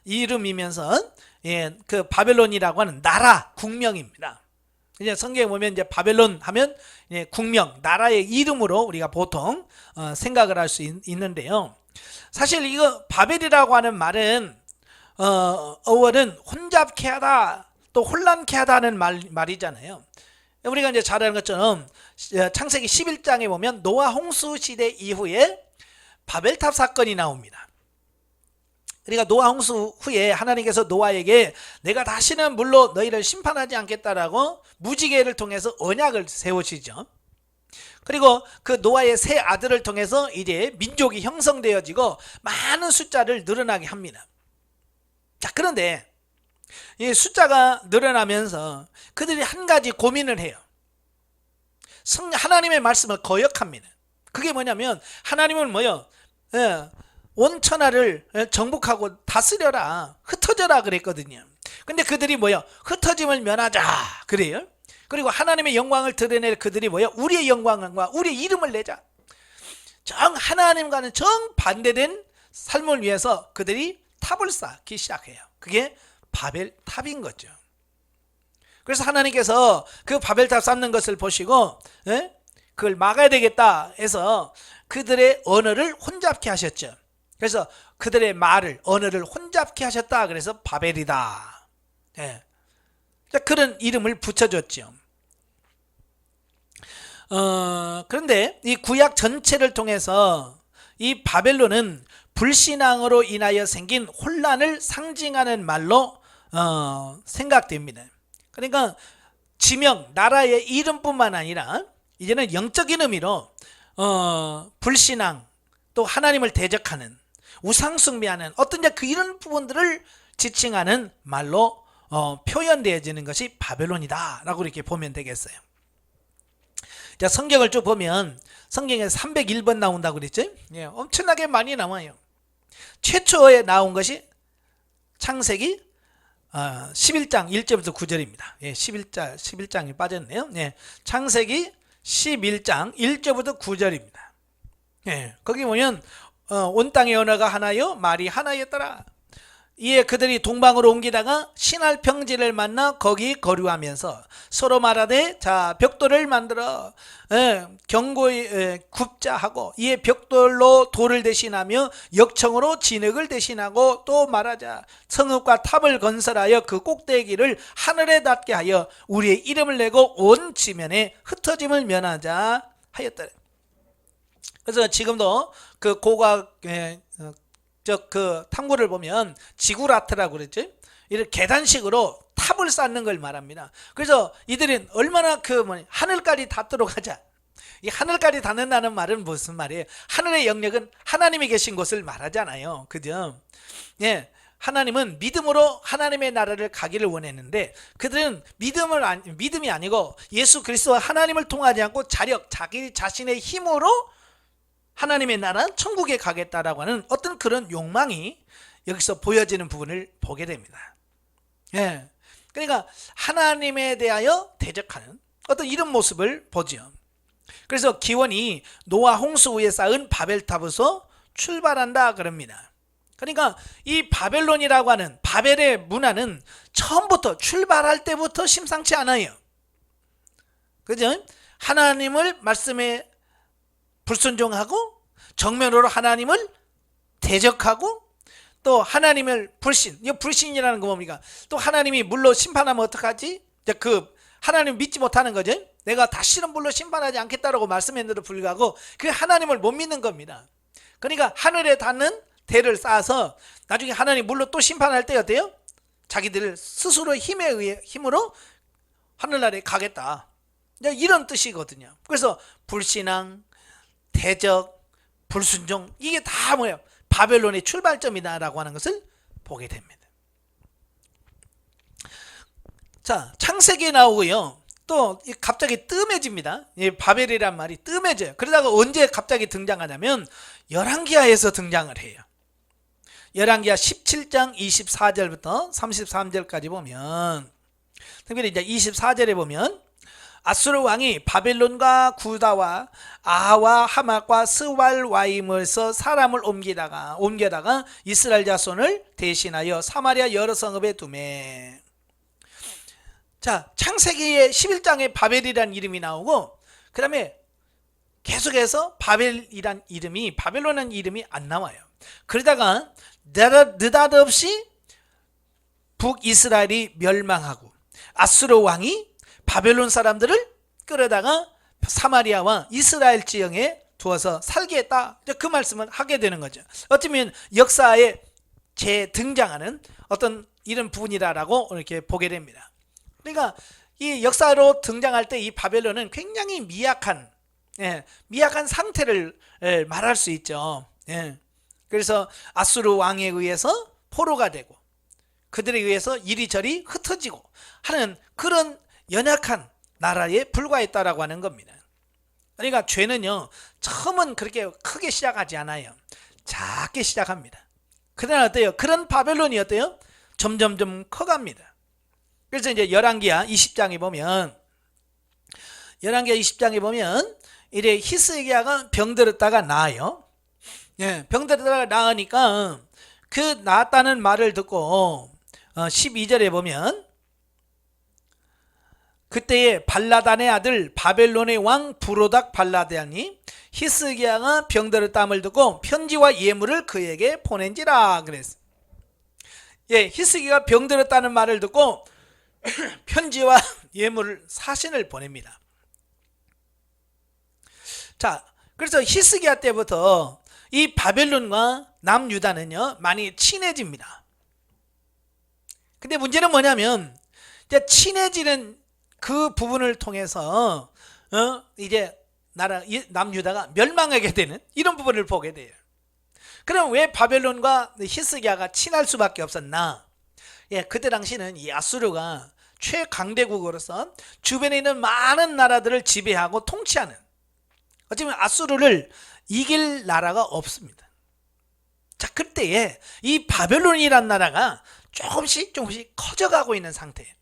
이름이면서 예, 그 바벨론이라고 하는 나라 국명입니다. 이제 성경에 보면 이제 바벨론 하면 예, 국명, 나라의 이름으로 우리가 보통 생각을 할 수 있는데요. 사실 이거 바벨이라고 하는 말은 어원은 혼잡케 하다, 또 혼란케 하다는 말이잖아요. 우리가 이제 잘 아는 것처럼 창세기 11장에 보면 노아 홍수 시대 이후에 바벨탑 사건이 나옵니다. 그러니까 노아 홍수 후에 하나님께서 노아에게 내가 다시는 물로 너희를 심판하지 않겠다라고 무지개를 통해서 언약을 세우시죠. 그리고 그 노아의 세 아들을 통해서 이제 민족이 형성되어지고 많은 숫자를 늘어나게 합니다. 자, 그런데 이 숫자가 늘어나면서 그들이 한 가지 고민을 해요. 하나님의 말씀을 거역합니다. 그게 뭐냐면 하나님은 뭐요? 온 천하를 정복하고 다스려라, 흩어져라 그랬거든요. 근데 그들이 뭐요? 흩어짐을 면하자 그래요. 그리고 하나님의 영광을 드러낼 그들이 뭐요? 우리의 영광과 우리의 이름을 내자. 하나님과는 정반대된 삶을 위해서 그들이 탑을 쌓기 시작해요. 그게 바벨탑인 거죠. 그래서 하나님께서 그 바벨탑 쌓는 것을 보시고 그걸 막아야 되겠다 해서 그들의 언어를 혼잡케 하셨죠. 그래서 그들의 말을 언어를 혼잡케 하셨다. 그래서 바벨이다. 예. 그런 이름을 붙여줬죠. 그런데 이 구약 전체를 통해서 이 바벨론은 불신앙으로 인하여 생긴 혼란을 상징하는 말로 생각됩니다. 그러니까 지명, 나라의 이름뿐만 아니라 이제는 영적인 의미로 불신앙, 또 하나님을 대적하는, 우상숭배하는 어떤 이런 부분들을 지칭하는 말로 표현되어지는 것이 바벨론이다 라고 이렇게 보면 되겠어요. 자, 성경을 쭉 보면 성경에 301번 나온다고 그랬죠? 예, 엄청나게 많이 나와요. 최초에 나온 것이 창세기 11장 1절부터 9절입니다. 예, 11장이 빠졌네요. 예, 창세기 11장 1절부터 9절입니다. 예, 거기 보면 온 땅의 언어가 하나요, 말이 하나였더라. 이에 그들이 동방으로 옮기다가 신할 평지를 만나 거기 거류하면서 서로 말하되, 자, 벽돌을 만들어 견고히 굽자 하고, 이에 벽돌로 돌을 대신하며 역청으로 진흙을 대신하고, 또 말하자, 성읍과 탑을 건설하여 그 꼭대기를 하늘에 닿게 하여 우리의 이름을 내고 온 지면에 흩어짐을 면하자 하였더라. 그래서 지금도 그 고각 그 탐구를 보면 지구라트라고 그랬죠. 이렇게 계단식으로 탑을 쌓는 걸 말합니다. 그래서 이들은 얼마나 하늘까지 닿도록 하자. 이 하늘까지 닿는다는 말은 무슨 말이에요? 하늘의 영역은 하나님이 계신 곳을 말하잖아요. 그죠? 예. 하나님은 믿음으로 하나님의 나라를 가기를 원했는데, 그들은 믿음이 아니고 예수 그리스도와 하나님을 통하지 않고 자기 자신의 힘으로 하나님의 나라는 천국에 가겠다라고 하는 어떤 그런 욕망이 여기서 보여지는 부분을 보게 됩니다. 예. 그러니까 하나님에 대하여 대적하는 어떤 이런 모습을 보죠. 그래서 기원이 노아 홍수 후에 쌓은 바벨탑에서 출발한다 그럽니다. 그러니까 이 바벨론이라고 하는 바벨의 문화는 처음부터 출발할 때부터 심상치 않아요. 그죠? 하나님을 말씀에 불순종하고 정면으로 하나님을 대적하고, 또 하나님을 불신이라는 거 뭡니까? 또 하나님이 물로 심판하면 어떡하지? 하나님 믿지 못하는 거죠. 내가 다시는 물로 심판하지 않겠다라고 말씀했는데도 불구하고 그 하나님을 못 믿는 겁니다. 그러니까 하늘에 닿는 대를 쌓아서 나중에 하나님 물로 또 심판할 때 어때요? 자기들 스스로 힘으로 하늘나라에 가겠다, 이런 뜻이거든요. 그래서 불신앙, 대적, 불순종, 이게 다 뭐예요? 바벨론의 출발점이다라고 하는 것을 보게 됩니다. 자, 창세기에 나오고요. 또 갑자기 뜸해집니다. 이 바벨이란 말이 뜸해져요. 그러다가 언제 갑자기 등장하냐면 열왕기하에서 등장을 해요. 열왕기하 17장 24절부터 33절까지 보면, 특별히 이제 24절에 보면, 아수르 왕이 바벨론과 구다와 아하와 하맛과 스왈와임에서 사람을 옮겨다가 이스라엘 자손을 대신하여 사마리아 여러 성읍에 두매. 자, 창세기의 11장에 바벨이란 이름이 나오고, 그 다음에 계속해서 바벨이란 이름이, 바벨론이라는 이름이 안 나와요. 그러다가 느닷없이 북이스라엘이 멸망하고 아수르 왕이 바벨론 사람들을 끌어다가 사마리아와 이스라엘 지형에 두어서 살게 했다, 그 말씀을 하게 되는 거죠. 어쩌면 역사에 재등장하는 어떤 이런 부분이라고 이렇게 보게 됩니다. 그러니까 이 역사로 등장할 때 이 바벨론은 굉장히 미약한 상태를 말할 수 있죠. 그래서 아수르 왕에 의해서 포로가 되고 그들에 의해서 이리저리 흩어지고 하는 그런 연약한 나라에 불과했다라고 하는 겁니다. 그러니까 죄는요, 처음은 그렇게 크게 시작하지 않아요. 작게 시작합니다. 그러나 어때요? 그런 바벨론이 어때요? 점점점 커갑니다. 그래서 이제 열왕기하 20장에 보면 이래 히스기야가 병들었다가 나아요. 병들었다가 나으니까 그 나았다는 말을 듣고 12절에 보면, 그때에 발라단의 아들 바벨론의 왕 부로닥 발라단이 히스기야가 병들었 땀을 듣고 편지와 예물을 그에게 보낸지라 그랬어. 예, 히스기야가 병들었다는 말을 듣고 편지와 예물을 사신을 보냅니다. 자, 그래서 히스기야 때부터 이 바벨론과 남유다는요 많이 친해집니다. 근데 문제는 뭐냐면 이제 친해지는 그 부분을 통해서 이제 남유다가 멸망하게 되는 이런 부분을 보게 돼요. 그럼 왜 바벨론과 히스기야가 친할 수밖에 없었나? 예, 그때 당시는 이 아수르가 최강대국으로서 주변에 있는 많은 나라들을 지배하고 통치하는, 어쩌면 아수르를 이길 나라가 없습니다. 자, 그때에 이 바벨론이란 나라가 조금씩 커져가고 있는 상태예요.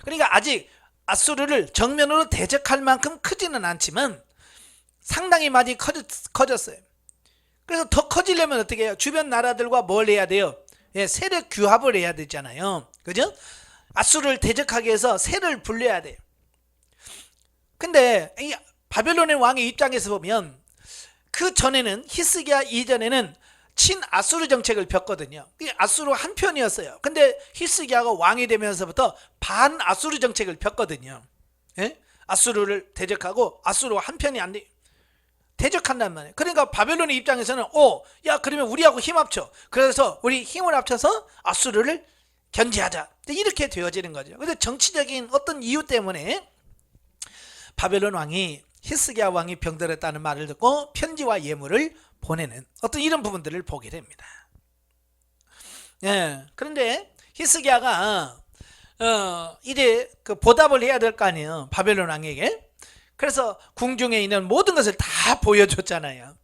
그러니까 아직 아수르를 정면으로 대적할 만큼 크지는 않지만 상당히 많이 커졌어요. 그래서 더 커지려면 어떻게 해요? 주변 나라들과 뭘 해야 돼요? 예, 세력 규합을 해야 되잖아요. 그죠? 아수르를 대적하기 위해서 세를 불려야 돼요. 근데 이 바벨론의 왕의 입장에서 보면 그 전에는, 히스기야 이전에는 친아수르 정책을 폈거든요. 아수르 한 편이었어요. 근데 히스기야가 왕이 되면서부터 반아수르 정책을 폈거든요. 예? 아수르를 대적하고 아수르 한 편이 안 돼. 대적한단 말이에요. 그러니까 바벨론의 입장에서는 야, 그러면 우리하고 힘 합쳐. 그래서 우리 힘을 합쳐서 아수르를 견제하자. 이렇게 되어지는 거죠. 그래서 정치적인 어떤 이유 때문에 바벨론 왕이, 히스기야 왕이 병들었다는 말을 듣고 편지와 예물을 보내는 어떤 이런 부분들을 보게 됩니다. 예, 그런데 히스기야가 이제 그 보답을 해야 될 거 아니에요, 바벨론 왕에게. 그래서 궁중에 있는 모든 것을 다 보여줬잖아요.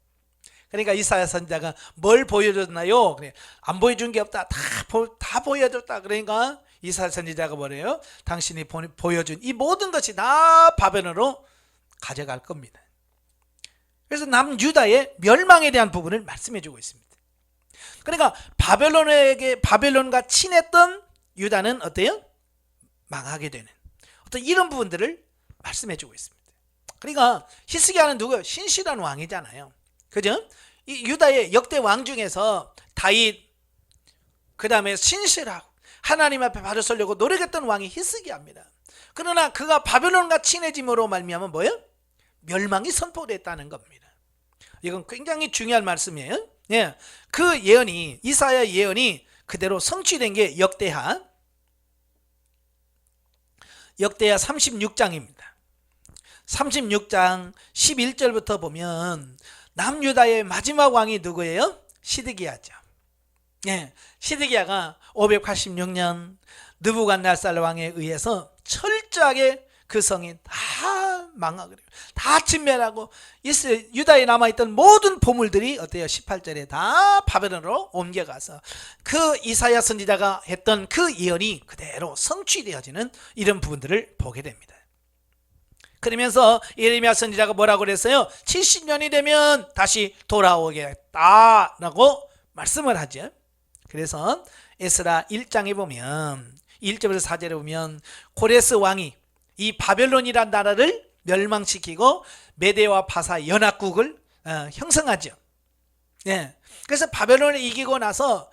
그러니까 이사야 선지자가 뭘 보여줬나요? 안 보여준 게 없다. 다 보여줬다. 그러니까 이사야 선지자가 뭐래요? 당신이 보여준 이 모든 것이 다 바벨론으로 가져갈 겁니다. 그래서 남유다의 멸망에 대한 부분을 말씀해 주고 있습니다. 그러니까 바벨론과 친했던 유다는 어때요? 망하게 되는 어떤 이런 부분들을 말씀해 주고 있습니다. 그러니까 히스기야는 누구예요? 신실한 왕이잖아요. 그죠? 이 유다의 역대 왕 중에서 다윗, 그 다음에 신실하고 하나님 앞에 바로 서려고 노력했던 왕이 히스기야입니다. 그러나 그가 바벨론과 친해짐으로 말미암아 뭐예요? 멸망이 선포됐다는 겁니다. 이건 굉장히 중요한 말씀이에요. 예, 그 예언이, 이사야 예언이 그대로 성취된 게 역대하 36장입니다. 36장 11절부터 보면 남유다의 마지막 왕이 누구예요? 시드기야죠. 예, 시드기야가 586년 느부갓네살 왕에 의해서 철저하게 그 성이 다 망하고 다 침멸하고 유다에 남아있던 모든 보물들이 어때요? 18절에 다 바벨론으로 옮겨가서 그 이사야 선지자가 했던 그 예언이 그대로 성취되어지는 이런 부분들을 보게 됩니다. 그러면서 예레미야 선지자가 뭐라고 그랬어요? 70년이 되면 다시 돌아오겠다라고 말씀을 하죠. 그래서 에스라 1장에 보면 1절에서 4절에 보면 고레스 왕이 이 바벨론이란 나라를 멸망시키고 메대와 파사 연합국을 형성하죠. 예. 그래서 바벨론을 이기고 나서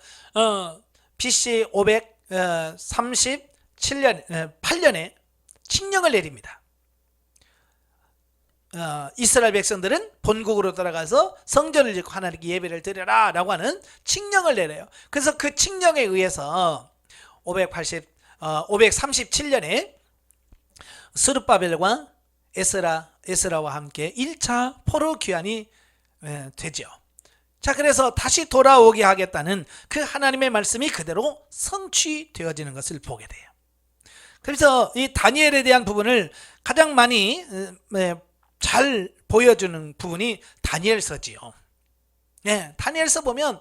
BC 537년 8년에 칙령을 내립니다. 이스라엘 백성들은 본국으로 돌아가서 성전을 짓고 하나님께 예배를 드려라 라고 하는 칙령을 내려요. 그래서 그 칙령에 의해서 537년에 스룹바벨과 에스라와 함께 1차 포로 귀환이 되죠. 자, 그래서 다시 돌아오게 하겠다는 그 하나님의 말씀이 그대로 성취되어지는 것을 보게 돼요. 그래서 이 다니엘에 대한 부분을 가장 많이 잘 보여주는 부분이 다니엘서지요. 네, 다니엘서 보면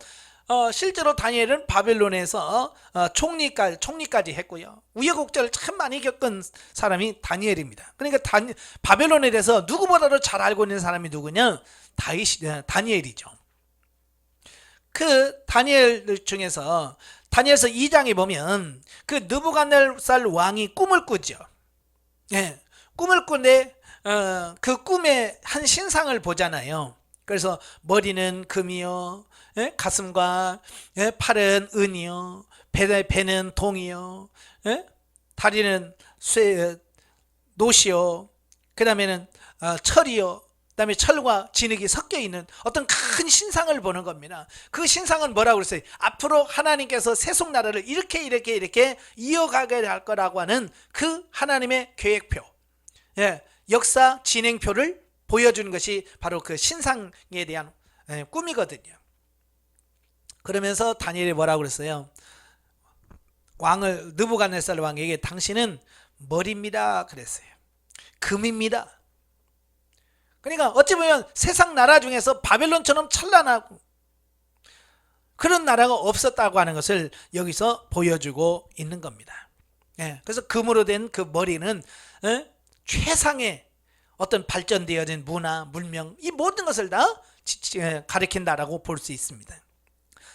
실제로 다니엘은 바벨론에서 총리까지 했고요. 우여곡절을 참 많이 겪은 사람이 다니엘입니다. 그러니까 바벨론에 대해서 누구보다도 잘 알고 있는 사람이 누구냐? 다니엘이죠. 그 다니엘 중에서 다니엘서 2장에 보면 그 느부갓네살 왕이 꿈을 꾸죠. 예, 꿈을 꾸는데 그 꿈에 한 신상을 보잖아요. 그래서 머리는 금이요, 예? 가슴과 예? 팔은 은이요, 배는 동이요, 예? 다리는 노시요, 그 다음에는 철이요, 그 다음에 철과 진흙이 섞여 있는 어떤 큰 신상을 보는 겁니다. 그 신상은 뭐라고 그랬어요? 앞으로 하나님께서 세속나라를 이렇게 이어가게 할 거라고 하는 그 하나님의 계획표, 예, 역사 진행표를 보여주는 것이 바로 그 신상에 대한 꿈이거든요. 그러면서 다니엘이 뭐라고 그랬어요? 느부갓네살 왕에게 당신은 머리입니다 그랬어요. 금입니다. 그러니까 어찌 보면 세상 나라 중에서 바벨론처럼 찬란하고 그런 나라가 없었다고 하는 것을 여기서 보여주고 있는 겁니다. 예, 그래서 금으로 된 그 머리는 최상의 어떤 발전되어진 문화, 문명, 이 모든 것을 다 가리킨다라고 볼 수 있습니다.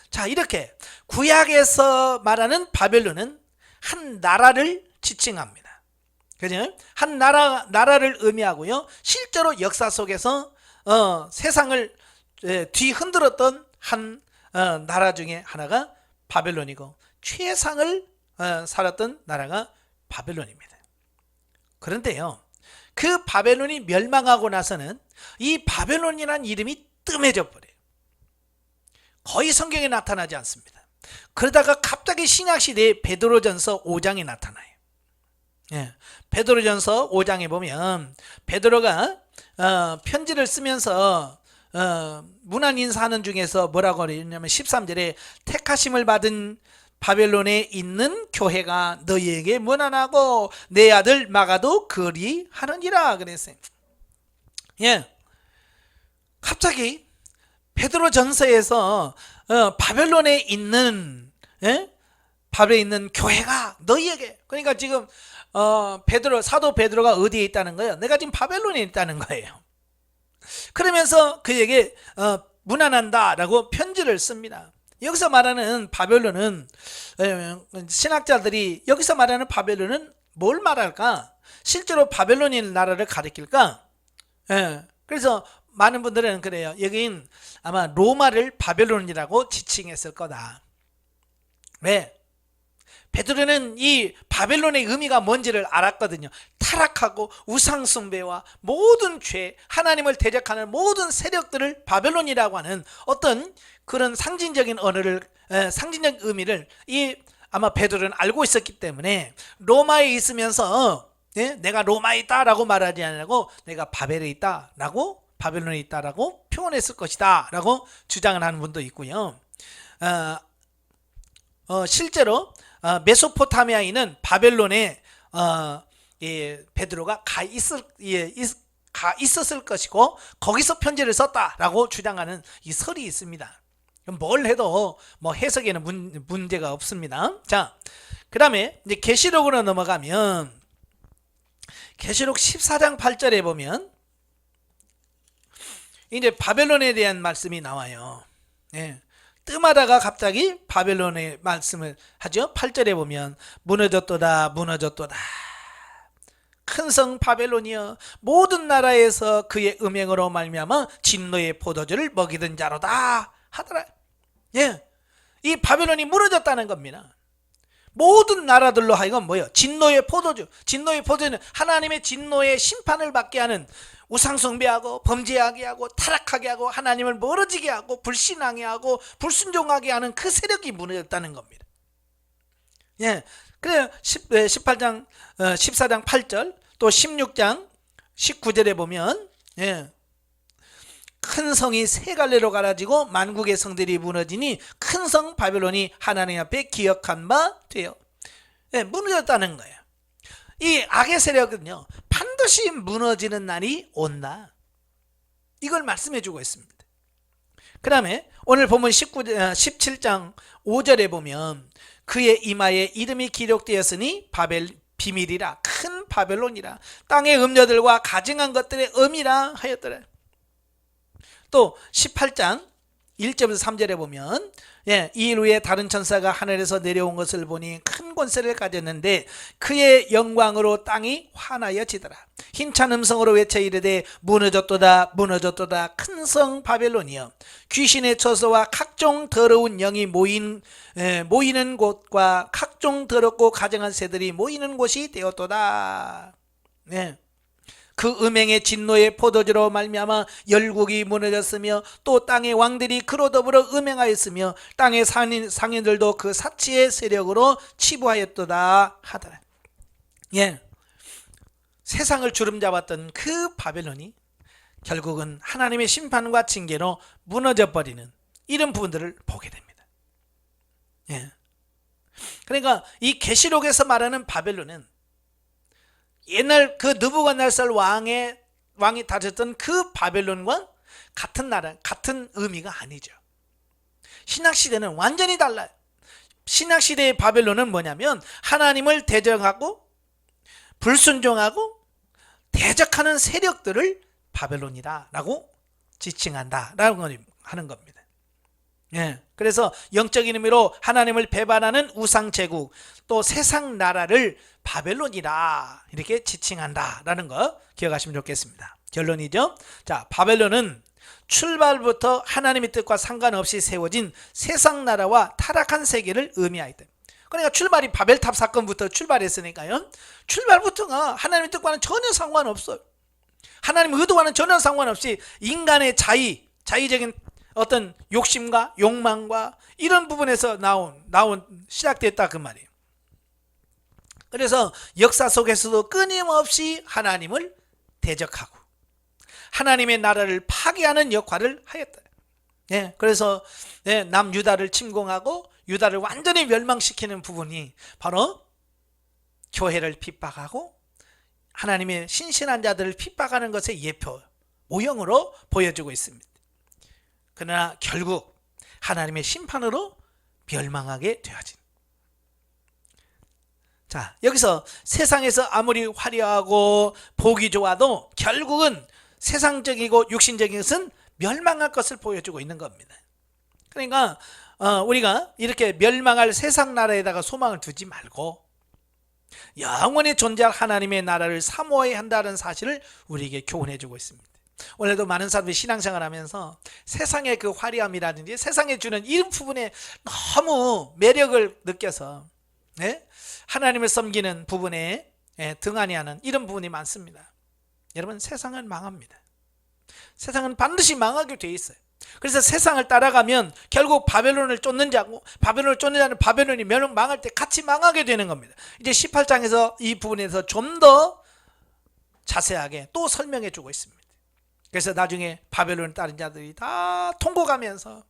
자, 이렇게 구약에서 말하는 바벨론은 한 나라를 지칭합니다. 그죠? 한 나라를 의미하고요. 실제로 역사 속에서 세상을 뒤흔들었던 한 나라 중에 하나가 바벨론이고 최상을 살았던 나라가 바벨론입니다. 그런데요, 그 바벨론이 멸망하고 나서는 이 바벨론이라는 이름이 뜸해져 버려요. 거의 성경에 나타나지 않습니다. 그러다가 갑자기 신약시대에 베드로전서 5장에 나타나요. 예, 베드로전서 5장에 보면 베드로가 편지를 쓰면서 문안 인사하는 중에서 뭐라고 그러냐면 13절에 택하심을 받은 바벨론에 있는 교회가 너희에게 문안하고 내 아들 마가도 그리하느니라 그랬어요. 예, 갑자기 베드로전서에서 바벨론에 있는 바벨론에 있는 교회가 너희에게, 그러니까 지금 사도 베드로가 어디에 있다는 거예요? 내가 지금 바벨론에 있다는 거예요. 그러면서 그에게 문안한다라고 편지를 씁니다. 여기서 말하는 바벨론은 신학자들이 여기서 말하는 바벨론은 뭘 말할까? 실제로 바벨론인 나라를 가리킬까? 그래서 많은 분들은 그래요. 여긴 아마 로마를 바벨론이라고 지칭했을 거다. 왜? 베드로는 이 바벨론의 의미가 뭔지를 알았거든요. 타락하고 우상숭배와 모든 죄, 하나님을 대적하는 모든 세력들을 바벨론이라고 하는 어떤 그런 상징적인 언어를, 상징적 의미를 아마 베드로는 알고 있었기 때문에 로마에 있으면서 내가 로마에 있다라고 말하지 않고 내가 바벨에 있다라고, 바벨론에 있다라고 표현했을 것이다 라고 주장을 하는 분도 있고요. 실제로 메소포타미아에 있는 바벨론에 베드로가 가 있었을 것이고 거기서 편지를 썼다라고 주장하는 이 설이 있습니다. 뭘 해도 뭐 해석에는 문제가 없습니다. 자, 그 다음에 이제 계시록으로 넘어가면 계시록 14장 8절에 보면 이제 바벨론에 대한 말씀이 나와요. 뜸하다가 갑자기 바벨론의 말씀을 하죠. 8절에 보면 무너졌도다 무너졌도다 큰 성 바벨론이여 모든 나라에서 그의 음행으로 말미암아 진노의 포도주를 먹이던 자로다 하더라. 이 바벨론이 무너졌다는 겁니다. 모든 나라들로 하여금 뭐예요? 진노의 포도주. 진노의 포도주는 하나님의 진노의 심판을 받게 하는, 우상숭배하고 범죄하게 하고 타락하게 하고 하나님을 멀어지게 하고 불신하게 하고 불순종하게 하는 그 세력이 무너졌다는 겁니다. 그래요. 14장 8절 또 16장 19절에 보면 큰 성이 세 갈래로 갈라지고 만국의 성들이 무너지니 큰 성 바벨론이 하나님 앞에 기억한 바 돼요. 무너졌다는 거예요. 이 악의 세력은요 반드시 무너지는 날이 온다, 이걸 말씀해 주고 있습니다. 그 다음에 오늘 본문 17장 5절에 보면 그의 이마에 이름이 기록되었으니 비밀이라 큰 바벨론이라 땅의 음녀들과 가증한 것들의 음이라 하였더라. 또 18장 1절에서 3절에 보면 이 일 후에 다른 천사가 하늘에서 내려온 것을 보니 큰 권세를 가졌는데 그의 영광으로 땅이 환하여지더라. 힘찬 음성으로 외쳐 이르되 무너졌도다 무너졌도다 큰 성 바벨론이여 귀신의 처소와 각종 더러운 영이 모이는 곳과 각종 더럽고 가증한 새들이 모이는 곳이 되었도다. 그 음행의 진노의 포도주로 말미암아 열국이 무너졌으며 또 땅의 왕들이 그로 더불어 음행하였으며 땅의 상인들도 그 사치의 세력으로 치부하였도다 하더라. 세상을 주름잡았던 그 바벨론이 결국은 하나님의 심판과 징계로 무너져 버리는 이런 부분들을 보게 됩니다. 그러니까 이 계시록에서 말하는 바벨론은 옛날 그 느부갓네살 왕이 다졌던 그 바벨론과 같은 나라, 같은 의미가 아니죠. 신약시대는 완전히 달라요. 신약시대의 바벨론은 뭐냐면 하나님을 대적하고 불순종하고 대적하는 세력들을 바벨론이다 라고 지칭한다 라고 하는 겁니다. 그래서 영적인 의미로 하나님을 배반하는 우상제국 또 세상 나라를 바벨론이다 이렇게 지칭한다 라는 거 기억하시면 좋겠습니다. 결론이죠. 자, 바벨론은 출발부터 하나님의 뜻과 상관없이 세워진 세상 나라와 타락한 세계를 의미하였다. 그러니까 출발이 바벨탑 사건부터 출발했으니까요. 출발부터가 하나님의 뜻과는 전혀 상관없어요. 하나님의 의도와는 전혀 상관없이 인간의 자의적인 어떤 욕심과 욕망과 이런 부분에서 시작됐다 그 말이에요. 그래서 역사 속에서도 끊임없이 하나님을 대적하고 하나님의 나라를 파괴하는 역할을 하였다. 그래서 남유다를 침공하고 유다를 완전히 멸망시키는 부분이 바로 교회를 핍박하고 하나님의 신실한 자들을 핍박하는 것의 예표, 모형으로 보여주고 있습니다. 그러나 결국 하나님의 심판으로 멸망하게 되어진. 자, 여기서 세상에서 아무리 화려하고 보기 좋아도 결국은 세상적이고 육신적인 것은 멸망할 것을 보여주고 있는 겁니다. 그러니까 우리가 이렇게 멸망할 세상 나라에다가 소망을 두지 말고 영원히 존재할 하나님의 나라를 사모해야 한다는 사실을 우리에게 교훈해 주고 있습니다. 오늘도 많은 사람들이 신앙생활 하면서 세상의 그 화려함이라든지 세상에 주는 이런 부분에 너무 매력을 느껴서 하나님을 섬기는 부분에 등한히 하는 이런 부분이 많습니다. 여러분, 세상은 망합니다. 세상은 반드시 망하게 돼 있어요. 그래서 세상을 따라가면 결국 바벨론을 쫓는 자고 바벨론을 쫓는 자는 바벨론이 망할 때 같이 망하게 되는 겁니다. 이제 18장에서 이 부분에서 좀 더 자세하게 또 설명해 주고 있습니다. 그래서 나중에 바벨론을 따른 자들이 다 통곡하면서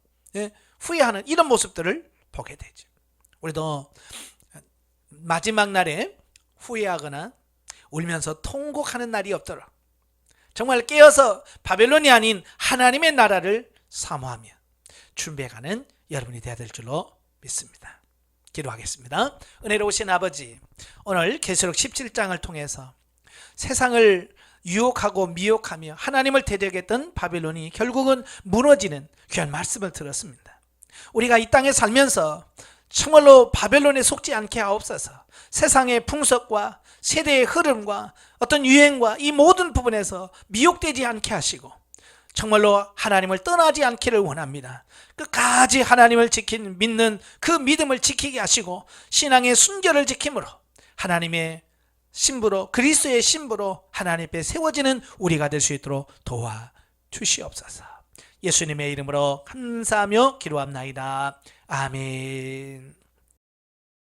후회하는 이런 모습들을 보게 되죠. 우리도 마지막 날에 후회하거나 울면서 통곡하는 날이 없도록 정말 깨어서 바벨론이 아닌 하나님의 나라를 사모하며 준비해가는 여러분이 되어야 될 줄로 믿습니다. 기도하겠습니다. 은혜로우신 아버지, 오늘 계시록 17장을 통해서 세상을 유혹하고 미혹하며 하나님을 대적했던 바벨론이 결국은 무너지는 귀한 말씀을 들었습니다. 우리가 이 땅에 살면서 정말로 바벨론에 속지 않게 하옵소서. 세상의 풍속과 세대의 흐름과 어떤 유행과 이 모든 부분에서 미혹되지 않게 하시고 정말로 하나님을 떠나지 않기를 원합니다. 끝까지 하나님을 믿는 그 믿음을 지키게 하시고 신앙의 순결을 지킴으로 하나님의 신부로 그리스도의 신부로 하나님 앞에 세워지는 우리가 될 수 있도록 도와주시옵소서. 예수님의 이름으로 감사하며 기도합나이다. 아멘.